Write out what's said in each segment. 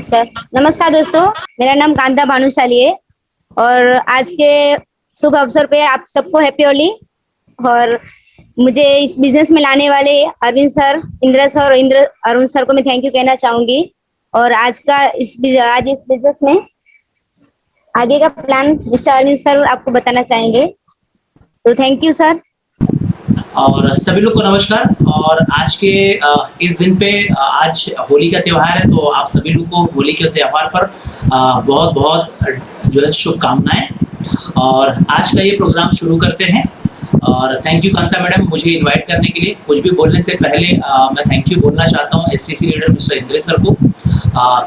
Sir नमस्कार दोस्तों, मेरा नाम कांता भानुशाली है और आज के शुभ अवसर पे आप सबको हैप्पी होली। और मुझे इस बिजनेस में लाने वाले अरविंद सर, इंद्र सर और इंद्र अरुण सर को मैं थैंक यू कहना चाहूंगी। और आज इस बिजनेस में आगे का प्लान मिस्टर अरविंद सर आपको बताना चाहेंगे, तो थैंक यू सर। और सभी लोग को नमस्कार। और आज के इस दिन पे आज होली का त्यौहार है, तो आप सभी लोग को होली के त्यौहार पर बहुत बहुत जो है शुभकामनाएं। और आज का ये प्रोग्राम शुरू करते हैं। और थैंक यू कांता मैडम मुझे इनवाइट करने के लिए। कुछ भी बोलने से पहले मैं थैंक यू बोलना चाहता हूँ SCC leader mister Indra sir को,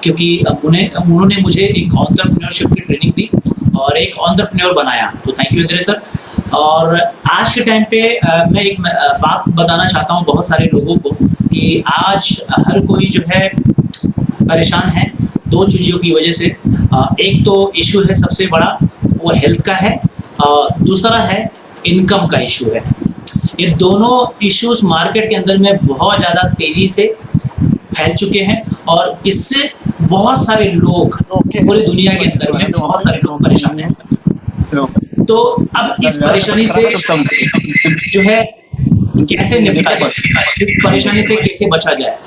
क्योंकि उन्होंने मुझे एक एंटरप्रेन्योरशिप की ट्रेनिंग दी और एक एंटरप्रेन्योर बनाया। तो थैंक यू इंद्र सर। और आज के टाइम पे मैं एक बात बताना चाहता हूँ बहुत सारे लोगों को कि आज हर कोई जो है परेशान है दो चीज़ों की वजह से। एक तो इशू है सबसे बड़ा, वो हेल्थ का है, और दूसरा है इनकम का इशू है। ये दोनों इश्यूज मार्केट के अंदर में बहुत ज़्यादा तेज़ी से फैल चुके हैं और इससे बहुत सारे लोग पूरी दुनिया के अंदर में बहुत सारे लोग परेशान हैं। तो अब इस परेशानी से जो है कैसे निपटा जाए, इस परेशानी से कैसे बचा जाए,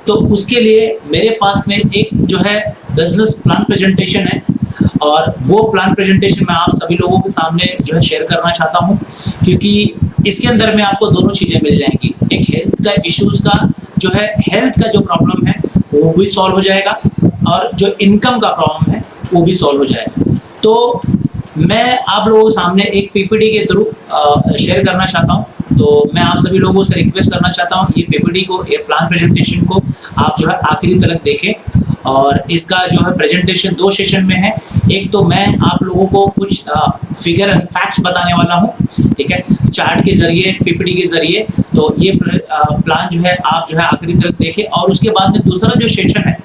तो उसके लिए मेरे पास में एक जो है बिजनेस प्लान प्रेजेंटेशन है। और वो प्लान प्रेजेंटेशन मैं आप सभी लोगों के सामने जो है शेयर करना चाहता हूँ, क्योंकि इसके अंदर में आपको दोनों चीज़ें मिल जाएंगी। एक हेल्थ का इश्यूज़ का जो है, हेल्थ का जो प्रॉब्लम है वो भी सॉल्व हो जाएगा और जो इनकम का प्रॉब्लम है वो भी सॉल्व हो जाएगा। तो मैं आप लोगों के सामने एक पीपीटी के थ्रू शेयर करना चाहता हूँ। तो मैं आप सभी लोगों से रिक्वेस्ट करना चाहता हूँ ये पीपीटी को, ये प्लान प्रेजेंटेशन को आप जो है आखिरी तक देखें। और इसका जो है प्रेजेंटेशन दो सेशन में है। एक तो मैं आप लोगों को कुछ फिगर एंड फैक्ट्स बताने वाला हूँ, ठीक है, चार्ट के जरिए, पीपीटी के जरिए। तो ये प्लान जो है आप जो है आखिरी तक देखें। और उसके बाद में दूसरा जो सेशन है,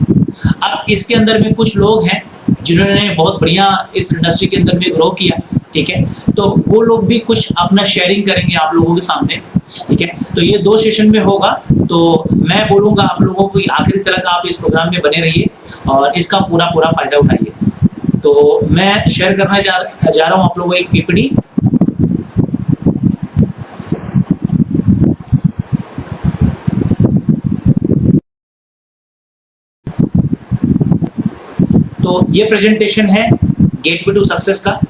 अब इसके अंदर में कुछ लोग हैं जिन्होंने बहुत बढ़िया इस इंडस्ट्री के अंदर में ग्रो किया, ठीक है, तो वो लोग भी कुछ अपना शेयरिंग करेंगे आप लोगों के सामने, ठीक है। तो ये दो सेशन में होगा। तो मैं बोलूँगा आप लोगों को आखिरी तक आप इस प्रोग्राम में बने रहिए और इसका पूरा फ़ायदा उठाइए। तो मैं शेयर करना जा रहा हूँ आप लोगों को एक पीपीटी। तो ये प्रेजेंटेशन है गेटवे टू सक्सेस का।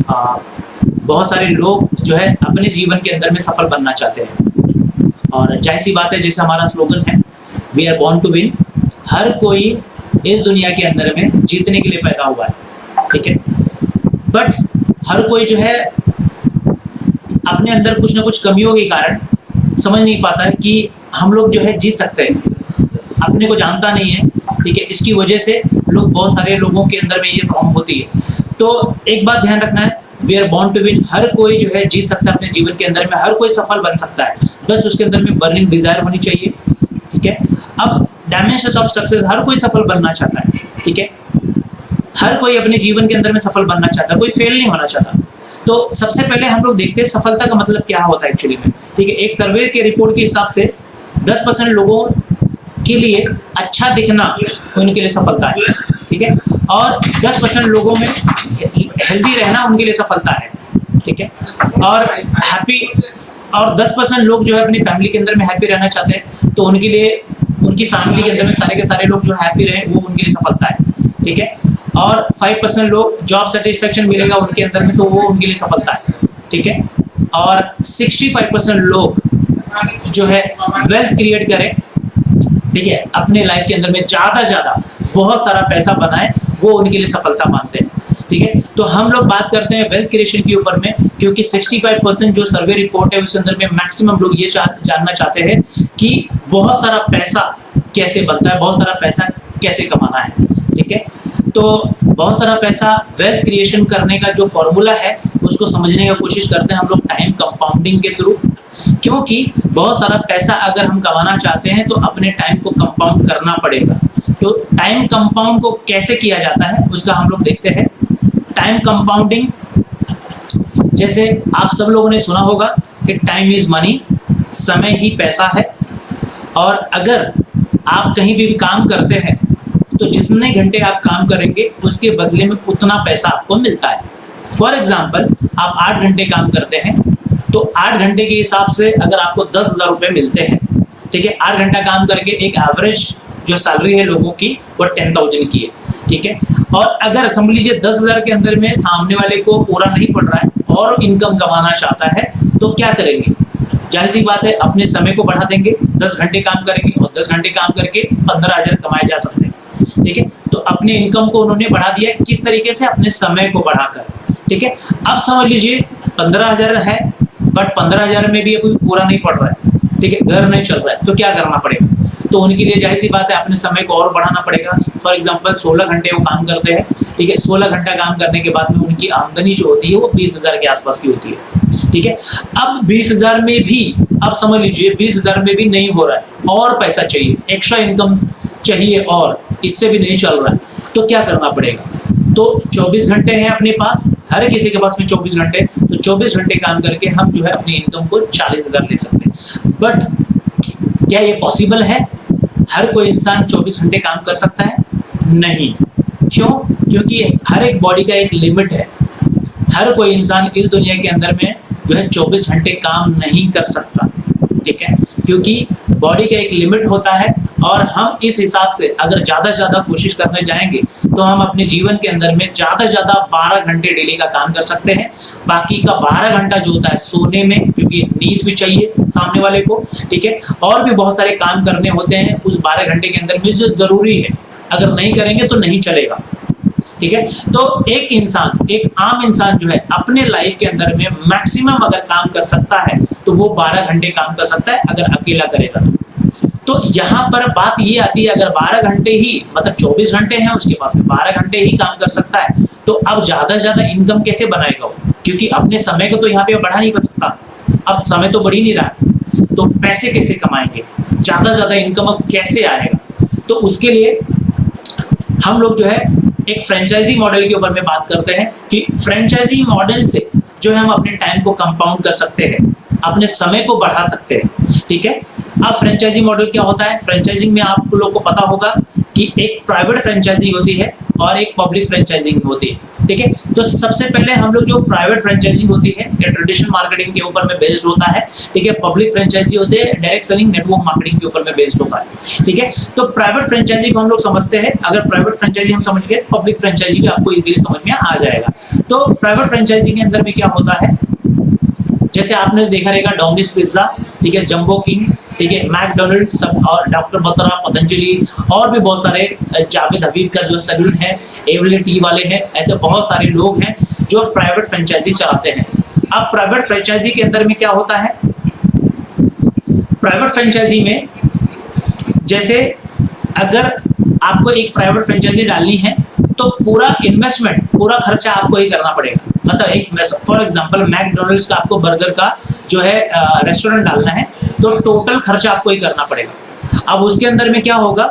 बहुत सारे लोग जो है अपने जीवन के अंदर में सफल बनना चाहते हैं, और जाहिर सी बात है जैसे हमारा स्लोगन है, we are born to win. हर कोई इस दुनिया के अंदर में जीतने के लिए पैदा हुआ है, ठीक है। बट हर कोई जो है अपने अंदर कुछ ना कुछ कमियों के कारण समझ नहीं पाता है कि हम लोग जो है जीत सकते हैं, अपने को जानता नहीं है, ठीक है। इसकी वजह से लोग, बहुत सारे लोगों के अंदर में ये प्रॉब्लम होती है। तो एक बात ध्यान रखना है, we are born to win. हर कोई जो है जीत सकता है अपने जीवन के अंदर में, हर कोई सफल बन सकता है, बस उसके अंदर में बर्निंग डिजायर होनी चाहिए, ठीक है। अब डायमेंशंस ऑफ सक्सेस, हर कोई सफल बनना चाहता है, ठीक है। हर कोई अपने जीवन के अंदर में सफल बनना चाहता है, कोई फेल नहीं होना चाहता। तो सबसे पहले हम लोग देखते हैं सफलता का मतलब क्या होता है एक्चुअली में, ठीक है। एक सर्वे के रिपोर्ट के हिसाब से 10% लोगों के लिए अच्छा दिखना उनके लिए सफलता है, ठीक है। और 10% लोगों में हेल्दी रहना उनके लिए सफलता है, ठीक है। और हैप्पी, और 10% लोग जो है अपनी फैमिली के अंदर में हैप्पी रहना चाहते हैं, तो उनके लिए, उनकी फैमिली के अंदर में सारे के सारे लोग जो हैप्पी रहे वो उनके लिए सफलता है, ठीक है। और 5% लोग जॉब सेटिस्फेक्शन मिलेगा उनके अंदर में, तो वो उनके लिए सफलता है, ठीक है। और 65% लोग जो है वेल्थ क्रिएट करें, ठीक है, अपने लाइफ के अंदर में ज़्यादा से ज़्यादा बहुत सारा पैसा बनाए, वो उनके लिए सफलता मानते हैं, ठीक है। तो हम लोग बात करते हैं वेल्थ क्रिएशन के ऊपर में, क्योंकि 65% जो सर्वे रिपोर्ट है उसके अंदर में मैक्सिमम लोग ये जानना चाहते हैं कि बहुत सारा पैसा कैसे बनता है, बहुत सारा पैसा कैसे कमाना है, ठीक है। तो बहुत सारा पैसा वेल्थ क्रिएशन करने का जो फॉर्मूला है उसको समझने का कोशिश करते हैं हम लोग टाइम कंपाउंडिंग के थ्रू। क्योंकि बहुत सारा पैसा अगर हम कमाना चाहते हैं तो अपने टाइम को कंपाउंड करना पड़ेगा। तो टाइम कंपाउंड को कैसे किया जाता है उसका हम लोग देखते हैं। टाइम कंपाउंडिंग, जैसे आप सब लोगों ने सुना होगा कि टाइम इज मनी, समय ही पैसा है। और अगर आप कहीं भी काम करते हैं तो जितने घंटे आप काम करेंगे उसके बदले में उतना पैसा आपको मिलता है। फॉर एग्जाम्पल आप 8 घंटे काम करते हैं, तो 8 घंटे के हिसाब से अगर आपको 10,000 रुपये मिलते हैं, ठीक है, 8 घंटा काम करके एक एवरेज जो सैलरी है लोगों की वो 10,000 की है, ठीक है। और अगर समझ लीजिए 10,000 के अंदर में सामने वाले को पूरा नहीं पड़ रहा है और इनकम कमाना चाहता है, तो क्या करेंगे? जाहिर सी बात है, अपने समय को बढ़ा देंगे, 10 घंटे काम करेंगे और 10 घंटे काम करके 15,000 कमाए जा सकते हैं, ठीक है। तो अपने इनकम को उन्होंने बढ़ा दिया, किस तरीके से? अपने समय को बढ़ाकर, ठीक है। अब समझ लीजिए 15,000 है, बट 15,000 में भी अभी पूरा नहीं पड़ रहा है, ठीक है, घर नहीं चल रहा है, तो क्या करना पड़ेगा? तो उनके लिए जाहिर सी बात है अपने समय को और बढ़ाना पड़ेगा। फॉर एग्जांपल 16 घंटे वो काम करते हैं, ठीक है, 16 घंटा काम करने के बाद में उनकी आमदनी जो होती है वो 20,000 के आसपास की होती है, ठीक है। अब 20,000 में भी, अब समझ लीजिए 20,000 में भी नहीं हो रहा है और पैसा चाहिए, एक्स्ट्रा इनकम चाहिए और इससे भी नहीं चल रहा है, तो क्या करना पड़ेगा? तो 24 घंटे हैं अपने पास, हर किसी के पास में 24 घंटे, तो 24 घंटे काम करके हम जो है अपनी इनकम को 40,000 ले सकते हैं। बट क्या ये पॉसिबल है? हर कोई इंसान 24 घंटे काम कर सकता है? नहीं। क्यों? क्योंकि हर एक बॉडी का एक लिमिट है। हर कोई इंसान इस दुनिया के अंदर में जो है 24 घंटे काम नहीं कर सकता, ठीक है, क्योंकि बॉडी का एक लिमिट होता है और हम इस हिसाब से अगर ज़्यादा से ज़्यादा कोशिश करने जाएंगे तो हम अपने जीवन के अंदर में ज़्यादा से ज़्यादा 12 घंटे डेली का काम कर सकते हैं। बाकी का 12 घंटा जो होता है सोने में, क्योंकि नींद भी चाहिए सामने वाले को, ठीक है, और भी बहुत सारे काम करने होते हैं उस 12 घंटे के अंदर में जो ज़रूरी है, अगर नहीं करेंगे तो नहीं चलेगा, ठीक है। तो एक इंसान, एक आम इंसान जो है अपने लाइफ के अंदर में मैक्सिमम अगर काम कर सकता है तो वो 12 घंटे काम कर सकता है अगर अकेला करेगा तो यहाँ पर बात ये आती है, अगर 12 घंटे ही, मतलब 24 घंटे हैं उसके पास में, 12 घंटे ही काम कर सकता है, तो अब ज़्यादा से ज़्यादा इनकम कैसे बनाएगा वो? क्योंकि अपने समय को तो यहाँ पे बढ़ा नहीं सकता, अब समय तो बढ़ ही नहीं रहा है, तो पैसे कैसे कमाएंगे? ज़्यादा से ज़्यादा इनकम अब कैसे आएगा? तो उसके लिए हम लोग जो है एक फ्रेंचाइजी मॉडल के ऊपर में बात करते हैं कि फ्रेंचाइजी मॉडल से जो है हम अपने टाइम को कंपाउंड कर सकते हैं, अपने समय को बढ़ा सकते हैं, ठीक है। अब फ्रेंचाइजी मॉडल क्या होता है? फ्रेंचाइजिंग में आप लोग को पता होगा कि एक प्राइवेट फ्रेंचाइजी होती है और एक पब्लिक फ्रेंचाइजिंग होती है, ठीक है। तो सबसे पहले हम लोग जो प्राइवेट फ्रेंचाइजिंग होती है ये ट्रेडिशनल मार्केटिंग के ऊपर में बेस्ड होता है, ठीक है। पब्लिक फ्रेंचाइजी होते हैं डायरेक्ट सेलिंग नेटवर्क मार्केटिंग के ऊपर में बेस्ड होता है, ठीक है। तो प्राइवेट फ्रेंचाइजी को हम लोग समझते हैं, अगर प्राइवेट फ्रेंचाइजी हम समझ गए तो पब्लिक फ्रेंचाइजी भी आपको इजीली समझ में आ जाएगा। तो प्राइवेट फ्रेंचाइजी के अंदर में क्या होता है, जैसे आपने देखा रहेगा डोमिनोज पिज्जा, ठीक है, जंबो किंग, ठीक है, मैकडोनल्ड्स और डॉक्टर बत्रा, पतंजलि और भी बहुत सारे, जावेद हबीब का जो सैलून है, एवले टी वाले हैं, ऐसे बहुत सारे लोग हैं जो प्राइवेट फ्रेंचाइजी चलाते हैं। अब प्राइवेट फ्रेंचाइजी के अंदर में क्या होता है? प्राइवेट फ्रेंचाइजी में जैसे अगर आपको एक प्राइवेट फ्रेंचाइजी डालनी है तो पूरा इन्वेस्टमेंट, पूरा खर्चा आपको ही करना पड़ेगा। मतलब एक फॉर एग्जांपल मैकडोनल्ड्स का आपको बर्गर का जो है रेस्टोरेंट डालना है तो टोटल खर्चा आपको ही करना पड़ेगा। अब उसके अंदर में क्या होगा,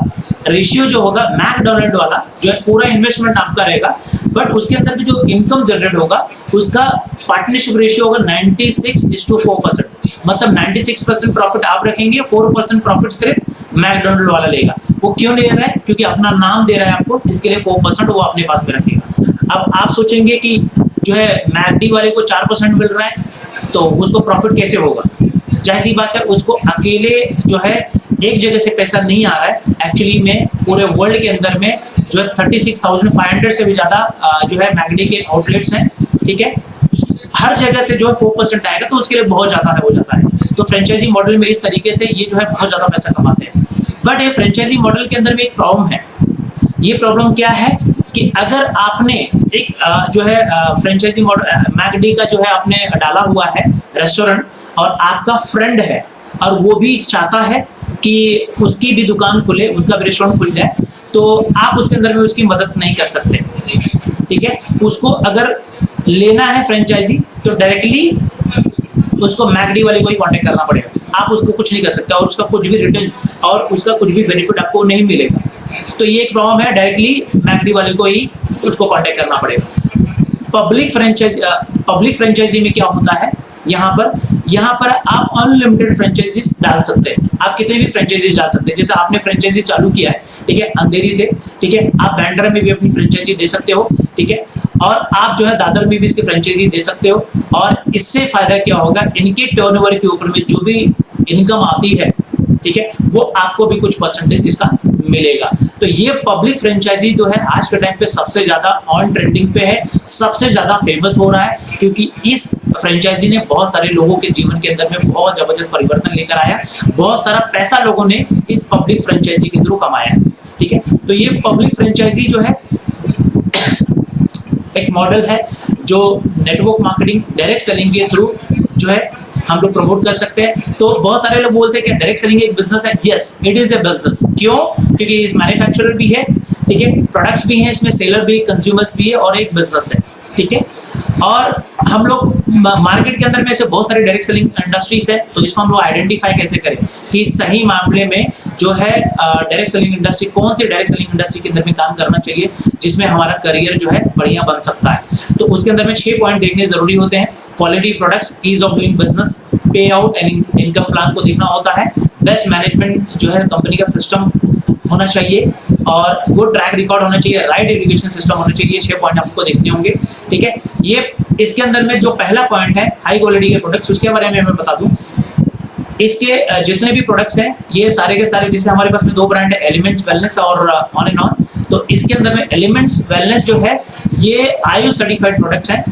रेशियो जो होगा मैकडोनल्ड वाला जो है पूरा इन्वेस्टमेंट आपका रहेगा, बट उसके अंदर भी जो इनकम जनरेट होगा उसका पार्टनरशिप रेशियो होगा 96:4%। मतलब 96% प्रॉफिट आप रखेंगे, 4% प्रॉफिट सिर्फ मैकडोनल्ड वाला लेगा। वो क्यों ले रहा है? क्योंकि अपना नाम दे रहा है आपको, इसके लिए 4% वो अपने पास में रखेगा। अब आप सोचेंगे कि जो है मैकडी वाले को 4% मिल रहा है तो उसको प्रॉफिट कैसे होगा? जाहिर सी बात है, उसको अकेले जो है एक जगह से पैसा नहीं आ रहा है, एक्चुअली में पूरे वर्ल्ड के अंदर में जो है 36,500 से भी ज़्यादा जो है मैकडी के आउटलेट्स हैं, ठीक है। हर जगह से जो है 4% आएगा तो उसके लिए बहुत ज़्यादा है, हो जाता है। तो फ्रेंचाइजी मॉडल में इस तरीके से ये जो है बहुत ज़्यादा पैसा कमाते हैं। बट ये फ्रेंचाइजी मॉडल के अंदर में एक प्रॉब्लम है। ये प्रॉब्लम क्या है कि अगर आपने एक जो है फ्रेंचाइजी मॉडल मैकडी का जो है आपने डाला हुआ है रेस्टोरेंट और आपका फ्रेंड है और वो भी चाहता है कि उसकी भी दुकान खुले, उसका भी रेस्टोरेंट खुल जाए, तो आप उसके अंदर में उसकी मदद नहीं कर सकते, ठीक है। उसको अगर लेना है फ्रेंचाइजी तो डायरेक्टली उसको मैकडी वाले को ही कांटेक्ट करना पड़ेगा, आप उसको कुछ नहीं कर सकते और उसका कुछ भी रिटर्न्स और उसका कुछ भी बेनिफिट आपको नहीं मिलेगा। तो ये एक प्रॉब्लम है, डायरेक्टली मैकडी वाले को ही उसको कांटेक्ट करना पड़ेगा। पब्लिक फ्रेंचाइजी में क्या होता है, यहाँ पर आप अनलिमिटेड फ्रेंचाइजीज डाल सकते हैं, आप कितने भी फ्रेंचाइजीज डाल सकते हैं। जैसे आपने फ्रेंचाइजी चालू किया है, ठीक है, अंधेरी से, ठीक है। आप बैंड्रा में भी अपनी फ्रेंचाइजी दे सकते हो, ठीक है। और आप जो है दादर में भी इसकी फ्रेंचाइजी दे सकते हो। और इससे फायदा क्या होगा, इनके टर्नओवर के ऊपर में जो भी इनकम आती है, ठीक है, वो आपको भी कुछ परसेंटेज इसका मिलेगा। तो ये पब्लिक फ्रेंचाइजी जो है आज के टाइम पे सबसे ज्यादा ऑन ट्रेंडिंग पे है, सबसे ज्यादा फेमस हो रहा है, क्योंकि इस फ्रेंचाइजी ने बहुत सारे लोगों के जीवन के अंदर में बहुत जबरदस्त परिवर्तन लेकर आया। बहुत सारा पैसा लोगों ने इस पब्लिक फ्रेंचाइजी के थ्रू कमाया है, ठीक है। तो ये पब्लिक फ्रेंचाइजी जो है एक मॉडल है जो नेटवर्क मार्केटिंग, डायरेक्ट सेलिंग के थ्रू जो है हम लोग प्रमोट कर सकते हैं। तो बहुत सारे लोग बोलते हैं कि डायरेक्ट सेलिंग एक बिजनेस है। Yes, it is a business. क्यों? क्योंकि इस मैन्युफैक्चरर भी है, ठीक है, प्रोडक्ट्स भी हैं इसमें, सेलर भी, कंज्यूमर्स भी है, और एक बिजनेस है, ठीक है। और हम लोग मार्केट के अंदर में ऐसे बहुत सारे डायरेक्ट सेलिंग इंडस्ट्रीज है, तो इसको हम लोग आइडेंटिफाई कैसे करें कि सही मामले में जो है डायरेक्ट सेलिंग इंडस्ट्री, कौन सी डायरेक्ट सेलिंग इंडस्ट्री के अंदर में काम करना चाहिए जिसमें हमारा करियर जो है बढ़िया बन सकता है। तो उसके अंदर में 6 पॉइंट देखने जरूरी होते हैं। Quality products, ease of doing business, pay out and income plan को देखना होता है, बेस्ट मैनेजमेंट जो है कंपनी का सिस्टम होना चाहिए, और गुड ट्रैक रिकॉर्ड होना चाहिए, राइट एजुकेशन सिस्टम होना चाहिए। 6 पॉइंट आपको देखने होंगे, ठीक है। ये इसके अंदर में जो पहला पॉइंट है हाई क्वालिटी के प्रोडक्ट्स, उसके बारे में मैं बता दूं। इसके जितने भी प्रोडक्ट्स हैं ये सारे के सारे, जैसे हमारे पास में 2 ब्रांड है, एलिमेंट्स वेलनेस और ऑन एंड ऑन। तो इसके अंदर में एलिमेंट्स वेलनेस जो है ये आयुष सर्टिफाइड प्रोडक्ट्स हैं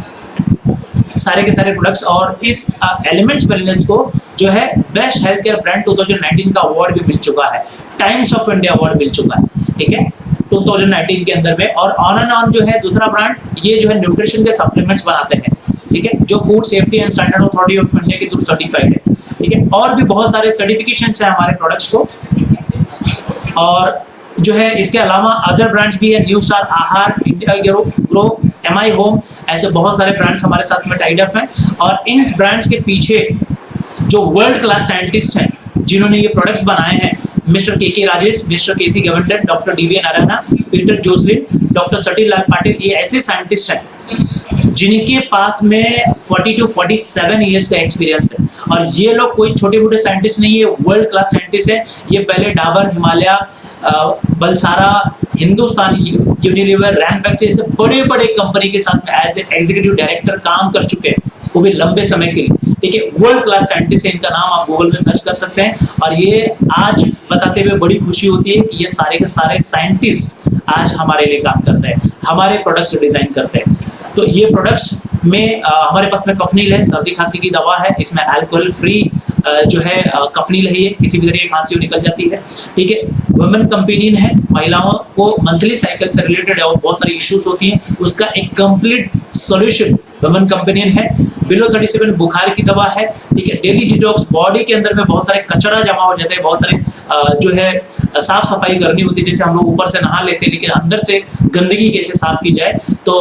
सारे के सारे प्रोडक्ट्स। और इस एलिमेंट्स वेलनेस को जो है बेस्ट हेल्थ केयर ब्रांड 2019 का अवार्ड भी मिल चुका है, टाइम्स ऑफ इंडिया अवार्ड मिल चुका है, ठीक है, 2019 के अंदर में। और ऑन एंड ऑन जो है दूसरा ब्रांड, ये जो है न्यूट्रिशन के सप्लीमेंट्स बनाते हैं, ठीक है, जो food safety and standard authority of India के थ्रू सर्टिफाइड है, ठीक है। और भी बहुत सारे सर्टिफिकेशंस हैं हमारे प्रोडक्ट्स को। और जो है इसके अलावा अदर ब्रांड्स भी है, न्यू स्टार, आहार, इंडिया ग्रो, एमआई होम, ऐसे बहुत सारे ब्रांड्स हमारे साथ में टाइड अप हैं। और इन ब्रांड्स के पीछे जो वर्ल्ड क्लास साइंटिस्ट हैं जिन्होंने ये प्रोडक्ट्स बनाए हैं, मिस्टर के Rajesh, mister K C governor, doctor DV Narayana, Peter Joslin, doctor Satil Lal Patil, ये ऐसे साइंटिस्ट हैं जिनके पास में 40 to 47 ईयर्स का एक्सपीरियंस है। और ये लोग कोई छोटे मोटे साइंटिस्ट नहीं है, वर्ल्ड क्लास साइंटिस्ट है। ये पहले डाबर, हिमालय, बलसारा, हिंदुस्तान यूनिलीवर, रैंपैक्स जैसे बड़े बड़े कंपनी के साथ में एज एग्जीक्यूटिव डायरेक्टर काम कर चुके हैं, वो भी लंबे समय के लिए, ठीक है। वर्ल्ड क्लास साइंटिस्ट है, इनका नाम आप गूगल में सर्च कर सकते हैं। और ये आज बताते हुए बड़ी खुशी होती है कि ये सारे के सारे साइंटिस्ट आज हमारे लिए काम करते हैं, हमारे प्रोडक्ट्स डिजाइन करते हैं। तो ये प्रोडक्ट्स में हमारे पास में कफनील है, सर्दी खांसी की दवा है, इसमें अल्कोहल फ्री जो है कफनील है, ये किसी भी तरह की खांसी निकल जाती है, ठीक है। वुमेन कंपेनियन है, महिलाओं को मंथली साइकिल से रिलेटेड और बहुत सारी इश्यूज होती हैं, उसका एक कंप्लीट सॉल्यूशन वुमेन कंपेनियन है। बिलो 37 बुखार की दवा है, ठीक है। डेली डिटॉक्स, बॉडी के अंदर में बहुत सारे कचरा जमा हो जाता है, बहुत सारे जो है साफ सफाई करनी होती है, जैसे हम लोग ऊपर से नहा लेते हैं लेकिन अंदर से गंदगी कैसे साफ की जाए, तो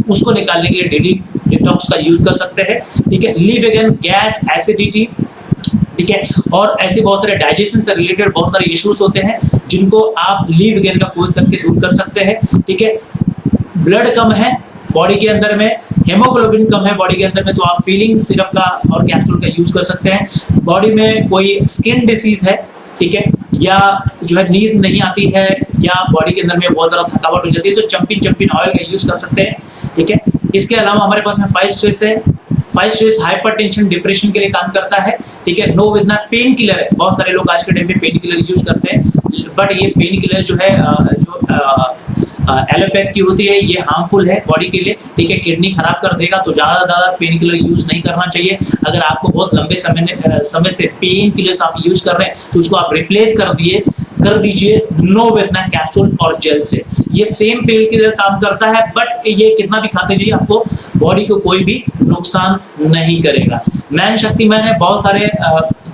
उसको निकालने के लिए डेली डिटॉक्स का यूज कर सकते हैं, ठीक है। लीव अगेन, गैस, एसिडिटी, ठीक है। और ऐसे बहुत सारे डाइजेशन से रिलेटेड बहुत सारे इश्यूज होते हैं जिनको आप लीव अगेन का कोर्स करके दूर कर सकते हैं, ठीक है। ब्लड कम है बॉडी के अंदर में, हेमोग्लोबिन कम है बॉडी के अंदर में, तो आप फीलिंग सिरप का और कैप्सूल का यूज कर सकते हैं। बॉडी में कोई स्किन डिसीज है, ठीक है, या जो है नींद नहीं आती है, या बॉडी के अंदर में बहुत ज़्यादा थकावट हो जाती है, तो चंपिन ऑयल का यूज कर सकते हैं, ठीक है। इसके अलावा हमारे पास में 5 स्ट्रेस है, 5 स्ट्रेस हाइपरटेंशन, डिप्रेशन के लिए काम करता है, ठीक है। नो विद ना पेन किलर है, बहुत सारे लोग आज के टाइम पे पेन किलर यूज करते हैं, बट ये पेन किलर जो है एलोपैथ की होती है, ये हार्मफुल है बॉडी के लिए, ठीक है, किडनी खराब कर देगा, तो ज़्यादा पेन किलर यूज नहीं करना चाहिए। अगर आपको बहुत लंबे समय से पेन किलर्स आप यूज कर रहे हैं तो उसको आप रिप्लेस कर दीजिए नो वेदना कैप्सूल और जेल से। ये सेम पेन किलर काम करता है, बट ये कितना भी खाते जाइए आपको बॉडी को कोई भी नुकसान नहीं करेगा। मैन शक्तिमान है, बहुत सारे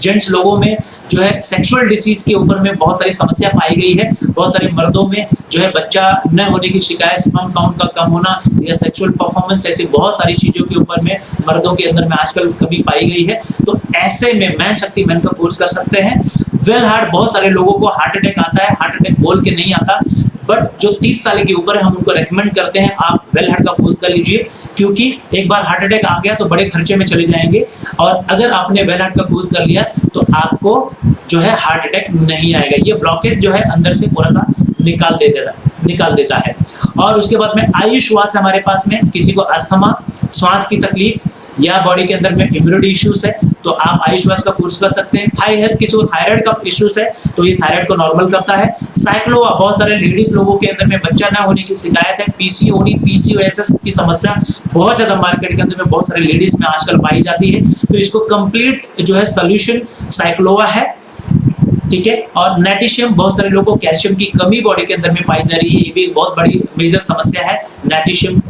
जेंट्स लोगों में जो है सेक्सुअल डिसीज के ऊपर में बहुत सारी समस्या पाई गई है, बहुत सारे मर्दों में जो है बच्चा न होने की शिकायत, स्पर्म काउंट का कम होना या सेक्सुअल परफॉर्मेंस, ऐसी बहुत सारी चीजों के ऊपर में मर्दों के अंदर में आजकल कमी पाई गई है। तो ऐसे में मैन शक्तिमान का कोर्स कर सकते हैं। वेल हार्ट, बहुत सारे लोगों को हार्ट अटैक आता है, हार्ट अटैक बोल के नहीं आता, बट जो 30 साल के ऊपर है हम उनको रेकमेंड करते हैं आप वेल हार्ट का कोर्स कर लीजिए, क्योंकि एक बार हार्ट अटैक आ गया तो बड़े खर्चे में चले जाएंगे, और अगर आपने वेल हार्ट का कोर्स कर लिया तो आपको जो है हार्ट अटैक नहीं आएगा। ये ब्लॉकेज जो है अंदर से पूरा निकाल देता है। निकाल देता है। और उसके बाद में आयुष वास हमारे पास में, किसी को अस्थमा, श्वास की तकलीफ या बॉडी के अंदर में इम्यूनिटी इश्यूज है तो आप आयुष वास का कोर्स कर सकते हैं। थाई हेल्थ, किसी को थायराइड का इश्यूज है तो ये थायराइड को नॉर्मल करता है। साइक्लोवा, बहुत सारे लेडीज लोगों के अंदर में बच्चा ना होने की शिकायत है। पीसीओडी, पीसीओएस की समस्या बहुत ज्यादा मार्केट के अंदर में बहुत सारे लेडीज में आजकल पाई जाती है, तो इसको कंप्लीट जो है सोल्यूशन साइक्लोवा है, ठीक है। और नेटिशियम, बहुत सारे लोगों को कैल्शियम की कमी बॉडी के अंदर में पाई जा रही है, ये भी एक बहुत बड़ी मेजर समस्या है। नेटिशियम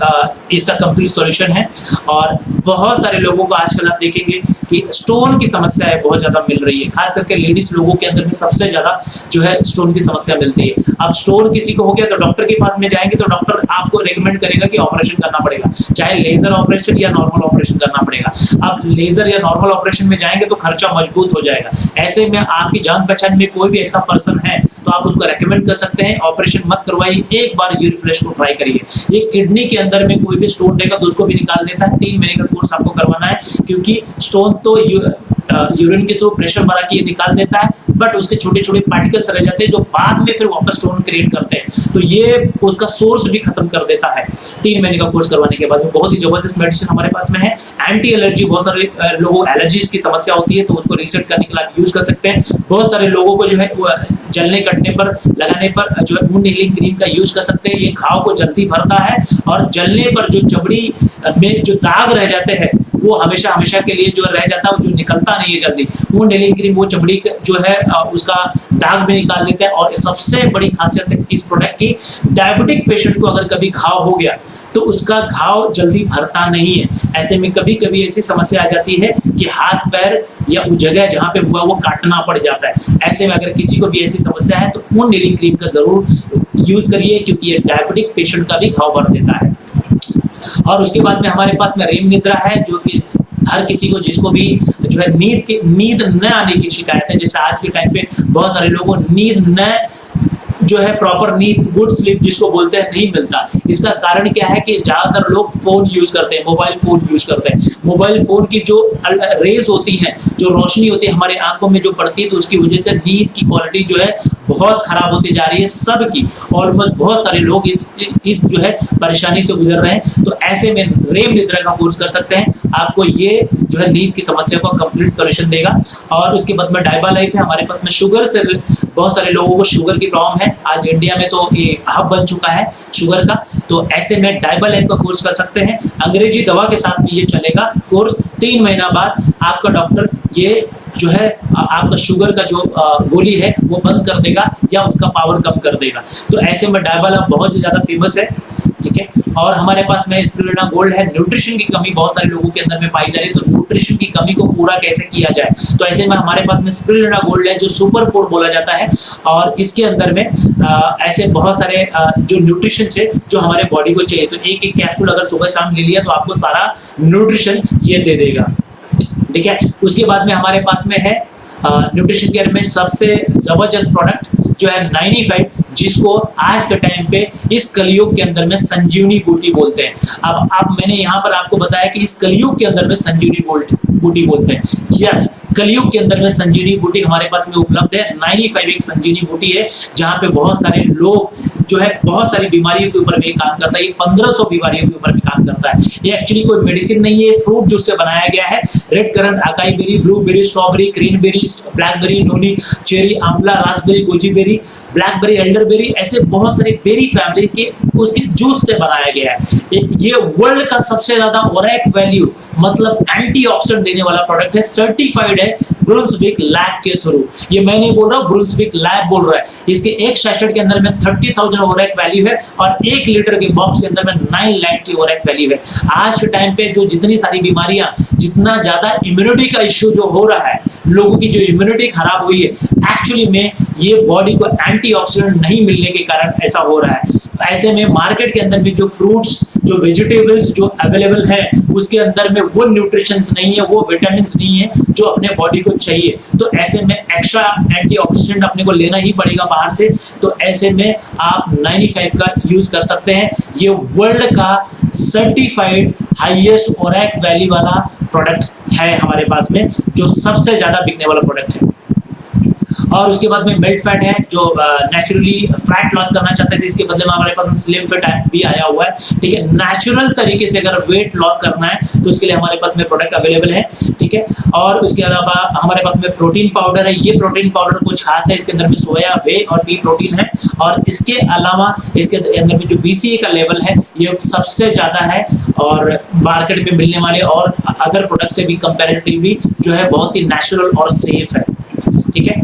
इसका कंप्लीट सॉल्यूशन है। और बहुत सारे लोगों को आजकल आप देखेंगे कि स्टोन की समस्या है बहुत ज्यादा मिल रही है, खास करके लेडीज लोगों के अंदर में सबसे ज्यादा जो है स्टोन की समस्या मिलती है। अब स्टोन किसी को हो गया तो डॉक्टर के पास में जाएंगे तो डॉक्टर आपको रेकमेंड करेगा कि ऑपरेशन करना पड़ेगा, चाहे लेजर ऑपरेशन या नॉर्मल ऑपरेशन करना पड़ेगा। अब लेजर या नॉर्मल ऑपरेशन में जाएंगे तो खर्चा मजबूत हो जाएगा। ऐसे में आपकी जान पहचान में कोई भी ऐसा पर्सन है तो आप उसको रेकमेंड कर सकते हैं, ऑपरेशन मत करवाइए, एक बार यूरिफ्रेश को ट्राई करिए। ये किडनी के अंदर में कोई भी स्टोन रहेगा तो उसको भी निकाल देता है। 3 महीने का कोर्स आपको करवाना है, क्योंकि स्टोन तो यूरिन के थ्रू प्रेशर मारा के निकाल देता है, बट उसके छोटे छोटे पार्टिकल्स रह जाते हैं जो बाद में फिर वापस स्टोन क्रिएट करते हैं, तो ये उसका सोर्स भी खत्म कर देता है। 3 महीने का कोर्स करवाने के बाद में बहुत ही जबरदस्त मेडिसिन हमारे पास में है। एंटी एलर्जी, बहुत सारे लोगों को एलर्जीज की समस्या होती है तो उसको रीसेट करने के लिए आप यूज कर सकते हैं। बहुत सारे लोगों को जो है जलने कटने पर लगाने पर जो है वुंड हीलिंग क्रीम का यूज कर सकते हैं। ये घाव को जल्दी भरता है और जलने पर जो चमड़ी में जो दाग रह जाते हैं वो हमेशा हमेशा के लिए जो रह जाता है, जो निकलता नहीं है जल्दी। वुंड हीलिंग क्रीम वो चमड़ी जो है उसका दाग भी निकाल देता है। और सबसे बड़ी खासियत है इस प्रोडक्ट की, डायबिटिक पेशेंट को अगर कभी घाव हो गया तो उसका घाव जल्दी भरता नहीं है। ऐसे में कभी कभी ऐसी समस्या आ जाती है कि हाथ पैर या वो जगह जहाँ पे हुआ वो काटना पड़ जाता है। ऐसे में अगर किसी को भी ऐसी समस्या है तो वुंड हीलिंग क्रीम का जरूर यूज करिए, क्योंकि ये डायबिटिक पेशेंट का भी घाव भर देता है। और उसके बाद में हमारे पास में रेम निद्रा है, जो कि हर किसी को, जिसको भी जो है नींद न आने की शिकायत है। जैसे आज के टाइम पे बहुत सारे लोगों को नींद न जो है प्रॉपर नींद, गुड स्लीप जिसको बोलते हैं, नहीं मिलता। इसका कारण क्या है कि ज्यादातर लोग फोन यूज करते हैं, मोबाइल फोन यूज करते हैं। मोबाइल फोन की जो रेज होती हैं, जो रोशनी होती है हमारे आंखों में जो पड़ती है, तो उसकी वजह से नींद की क्वालिटी जो है बहुत खराब होती जा रही है सबकी। ऑलमोस्ट बहुत सारे लोग इस जो है परेशानी से गुजर रहे हैं। तो ऐसे में रेम निद्रा का कोर्स कर सकते हैं, आपको ये जो है नींद की समस्या को कंप्लीट सॉल्यूशन देगा। और उसके बाद में डायबा लाइफ है हमारे पास में। शुगर से बहुत सारे लोगों को शुगर की प्रॉब्लम है, आज इंडिया में तो ये हब बन चुका है शुगर का, तो ऐसे में डायबा लाइफ का कोर्स कर सकते हैं। अंग्रेजी दवा के साथ में ये चलेगा कोर्स। 3 महीना बाद आपका डॉक्टर ये जो है आपका शुगर का जो गोली है वो बंद कर देगा या उसका पावर कम कर देगा। तो ऐसे में डायबा लाइफ बहुत ही ज्यादा फेमस है, ठीक है। और हमारे पास में स्पिरुलिना गोल्ड है। न्यूट्रिशन की कमी बहुत सारे लोगों के अंदर में पाई जा रही है, तो न्यूट्रिशन की कमी को पूरा कैसे किया जाए, तो ऐसे में हमारे पास में स्पिरुलिना गोल्ड है, जो सुपर फूड बोला जाता है। और इसके अंदर में ऐसे बहुत सारे जो न्यूट्रिशन है जो हमारे बॉडी को चाहिए, तो एक एक कैप्सूल अगर सुबह शाम ले लिया तो आपको सारा न्यूट्रिशन ये दे देगा, ठीक है। उसके बाद में हमारे पास में है न्यूट्रिशन केयर में सबसे जबरदस्त प्रोडक्ट जो है 95, जिसको आज के टाइम पे इस कलयुग के अंदर में संजीवनी बूटी बोलते हैं। अब मैंने यहाँ पर आपको बताया कि इस कलयुग के अंदर में संजीवनी बूटी बोलते हैं। यस, कलयुग के अंदर में संजीवनी बूटी हमारे पास में उपलब्ध है। 95 एक संजीवनी बूटी है, जहाँ पे बहुत सारे लोग जो है बहुत सारी बीमारियों के ऊपर में काम करता है। ये 1500 बीमारियों के ऊपर में काम करता है। ये एक्चुअली कोई मेडिसिन नहीं है, फ्रूट जूस से बनाया गया है। Red currant, acai berry, blueberry, strawberry, greenberry, blackberry, noni, cherry, amla, raspberry, goji berry, blackberry, elderberry, ऐसे बहुत सारे बेरी फैमिली के उसके जूस से बनाया गया है। ये वर्ल्ड का सबसे ज्यादा ओरेक वैल्यू मतलब एंटीऑक्सीडेंट देने वाला प्रोडक्ट है। सर्टिफाइड है ब्रुंसविक लैब के थ्रू। ये मैं नहीं बोल रहा हूँ, ब्रुंसविक लैब बोल रहा है। इसके एक सैचेट के अंदर में 30,000 ओरेक वैल्यू है और 1 लीटर के बॉक्स के अंदर में 9 लाख की ओरेक वैल्यू है। आज के टाइम पे जो जितनी सारी बीमारियां, जितना ज्यादा इम्यूनिटी का इश्यू जो हो रहा है, लोगों की जो इम्यूनिटी खराब हुई है, एक्चुअली में ये बॉडी को एंटीऑक्सीडेंट नहीं मिलने के कारण ऐसा हो रहा है। ऐसे में मार्केट के अंदर में जो फ्रूट्स, जो वेजिटेबल्स जो अवेलेबल है, उसके अंदर में वो न्यूट्रिशंस नहीं है, वो विटामिन्स नहीं है जो अपने बॉडी को चाहिए। तो ऐसे में एक्स्ट्रा एंटीऑक्सीडेंट अपने को लेना ही पड़ेगा बाहर से। तो ऐसे में आप 95 का यूज कर सकते हैं। ये वर्ल्ड का सर्टिफाइड हाईएस्ट ओरेक वैल्यू वाला प्रोडक्ट है हमारे पास में, जो सबसे ज्यादा बिकने वाला प्रोडक्ट है। और उसके बाद में मेल्ट फैट है, जो नेचुरली फैट लॉस करना चाहते हैं, इसके बदले में हमारे पास स्लिम फिट भी आया हुआ है, ठीक है। नेचुरल तरीके से अगर वेट लॉस करना है तो उसके लिए हमारे पास में प्रोडक्ट अवेलेबल है, ठीक है। और उसके अलावा हमारे पास में प्रोटीन पाउडर है। ये प्रोटीन पाउडर कुछ खास है, इसके अंदर में सोया, वे और पी प्रोटीन है, और इसके अलावा इसके अंदर में जो बीसीए का लेवल है ये सबसे ज्यादा है, और मार्केट में मिलने वाले और अदर प्रोडक्ट से भी कंपैरेटिवली जो है बहुत ही नेचुरल और सेफ है, ठीक है।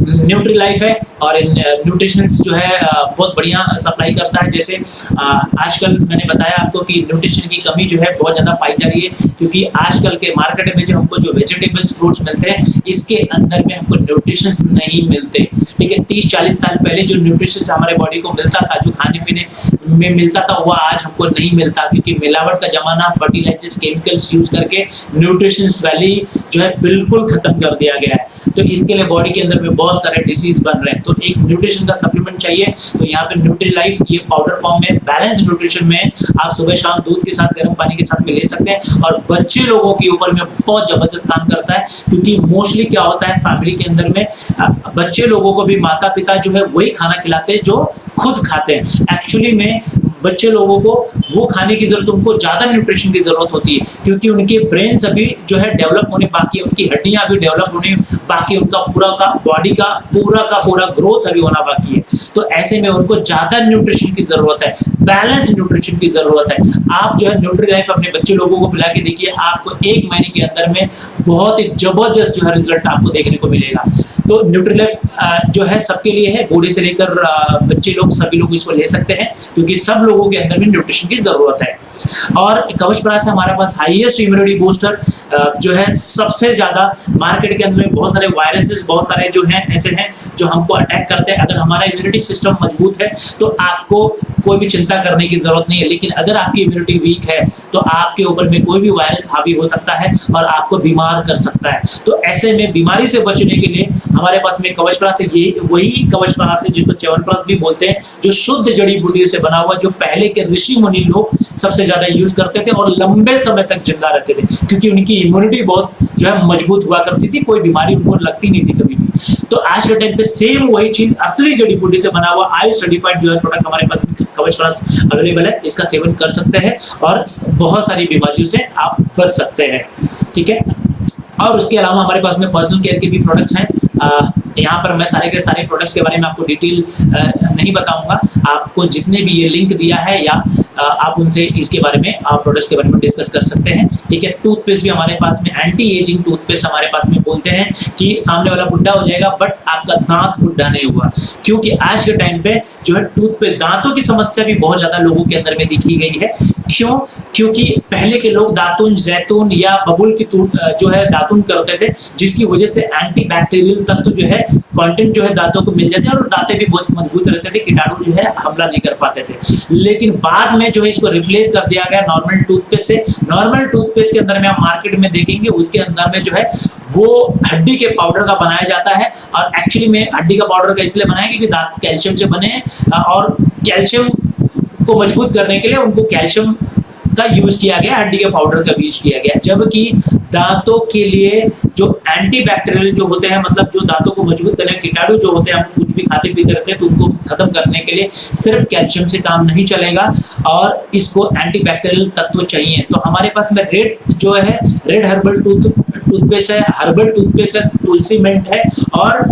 न्यूट्री लाइफ है, और न्यूट्रिशंस जो है बहुत बढ़िया सप्लाई करता है। जैसे आजकल मैंने बताया आपको कि न्यूट्रिशन की कमी जो है बहुत ज़्यादा पाई जा रही है, क्योंकि आजकल के मार्केट में जो हमको जो वेजिटेबल्स फ्रूट्स मिलते हैं इसके अंदर में हमको न्यूट्रिशंस नहीं मिलते, ठीक है। 30-40 साल पहले जो न्यूट्रिशंस हमारे बॉडी को मिलता था, जो खाने पीने में मिलता था, वो आज हमको नहीं मिलता, क्योंकि मिलावट का जमाना, फर्टिलाइजर्स, केमिकल्स यूज करके न्यूट्रिशंस वैल्यू जो है बिल्कुल खत्म कर दिया गया है। तो इसके लिए बॉडी के अंदर में बहुत सारे डिसीज बन रहे हैं, तो एक न्यूट्रिशन का सप्लीमेंट चाहिए, तो यहाँ पे न्यूट्री लाइफ ये पाउडर फॉर्म में बैलेंस न्यूट्रिशन में आप सुबह शाम दूध के साथ, गर्म पानी के साथ में ले सकते हैं। और बच्चे लोगों के ऊपर में बहुत जबरदस्त काम करता है, क्योंकि मोस्टली क्या होता है फैमिली के अंदर में बच्चे लोगों को भी माता पिता जो है वही खाना खिलाते हैं जो खुद खाते हैं। एक्चुअली में बच्चे लोगों को वो खाने की जरूरत, उनको ज्यादा न्यूट्रिशन की जरूरत होती है, क्योंकि उनके ब्रेन्स अभी जो है डेवलप होने बाकी है, उनकी हड्डियां अभी डेवलप होने बाकी है, उनका पूरा बॉडी का पूरा ग्रोथ अभी होना बाकी है। तो ऐसे में उनको ज्यादा न्यूट्रिशन की जरूरत है, बैलेंस न्यूट्रिशन की जरूरत है। आप जो है न्यूट्री लाइफ अपने बच्चे लोगों को पिला के देखिए, आपको 1 महीने के अंदर में बहुत ही जबरदस्त जो है रिजल्ट आपको देखने को मिलेगा। तो न्यूट्री लाइफ जो है सबके लिए है, बूढ़े से लेकर बच्चे लोग सभी लोग इसको ले सकते हैं, क्योंकि सब लोगों के अंदर में न्यूट्रिशन की जरूरत है। और कवच प्लस है हमारे पास हाईएस्ट इम्यूनिटी बूस्टर, जो है सबसे ज्यादा मार्केट के अंदर में बहुत सारे वायरसेस, बहुत सारे जो हैं ऐसे हैं जो हमको अटैक करते हैं। अगर हमारा इम्यूनिटी सिस्टम मजबूत है तो आपको कोई भी चिंता करने की जरूरत नहीं है, लेकिन अगर आपकी इम्यूनिटी वीक है तो आपके ऊपर में कोई भी वायरस हावी हो सकता है और आपको बीमार कर सकता है। तो ऐसे में बीमारी से बचने के लिए हमारे पास में कवच प्लस है, ये वही कवच प्लस है जिसको च्यवनप्राश भी बोलते हैं, जो शुद्ध जड़ी बूटियों से बना हुआ, जो पहले के ऋषि मुनि लोग सबसे ज्यादा यूज करते थे और लंबे समय तक जिंदा रहते थे, क्योंकि उनकी इम्यूनिटी बहुत जो है मजबूत हुआ करती थी, कोई बीमारी उनको लगती नहीं थी कभी भी। तो आज के टाइम पे सेम वही चीज असली जड़ी बूटी से बना हुआ आयुष सर्टिफाइड जो है प्रोडक्ट हमारे पास कवच प्लस अवेलेबल है, इसका सेवन कर सकते हैं और बहुत सारी बीमारियों से आप बच सकते हैं, ठीक है। और उसके अलावा हमारे पास में पर्सनल केयर के भी प्रोडक्ट्स हैं। यहाँ पर मैं सारे के सारे प्रोडक्ट्स के बारे में आपको डिटेल नहीं बताऊंगा, आपको जिसने भी ये लिंक दिया है या आप उनसे इसके बारे में आप प्रोडक्ट्स के बारे में डिस्कस कर सकते हैं, ठीक है। टूथपेस्ट भी हमारे पास में एंटी एजिंग टूथपेस्ट हमारे पास में बोलते हैं कि सामने वाला बुढ़ा हो जाएगा बट आपका दांत बुढ़ा नहीं हुआ, क्योंकि आज के टाइम पे जो है टूथपेस्ट दांतों की समस्या भी बहुत ज्यादा लोगों के अंदर में दिखी गई है। क्यों? क्योंकि पहले के लोग दातुन, जैतून या बबूल की जो है दातुन करते थे, जिसकी वजह से एंटी बैक्टीरियल तत्व जो है कंटेंट जो है दांतों को मिल जाते हैं और दांतें भी बहुत मजबूत रहते थे, कीटाणु जो है हमला नहीं कर पाते थे। लेकिन बाद में जो है इसको रिप्लेस कर दिया गया नॉर्मल टूथपेस्ट से। नॉर्मल टूथपेस्ट के अंदर में आप मार्केट में देखेंगे उसके अंदर में जो है वो हड्डी के पाउडर का बनाया जाता है, और एक्चुअली में हड्डी का पाउडर का इसलिए बनाया क्योंकि दांत कैल्शियम से बने हैं और कैल्शियम को मजबूत करने के लिए उनको कैल्शियम का यूज किया गया, हड्डी के पाउडर का भी यूज किया गया। जबकि दांतों के लिए जो एंटी बैक्टीरियल जो होते हैं, मतलब जो दांतों को मजबूत करने कीटाणु जो होते हैं, हम कुछ भी खाते पीते रहते हैं तो उनको खत्म करने के लिए सिर्फ कैल्शियम से काम नहीं चलेगा और इसको एंटी बैक्टीरियल तत्व चाहिए। तो हमारे पास में रेड हर्बल टूथपेस्ट है, हर्बल टूथपेस्ट है, तुलसी मिंट है और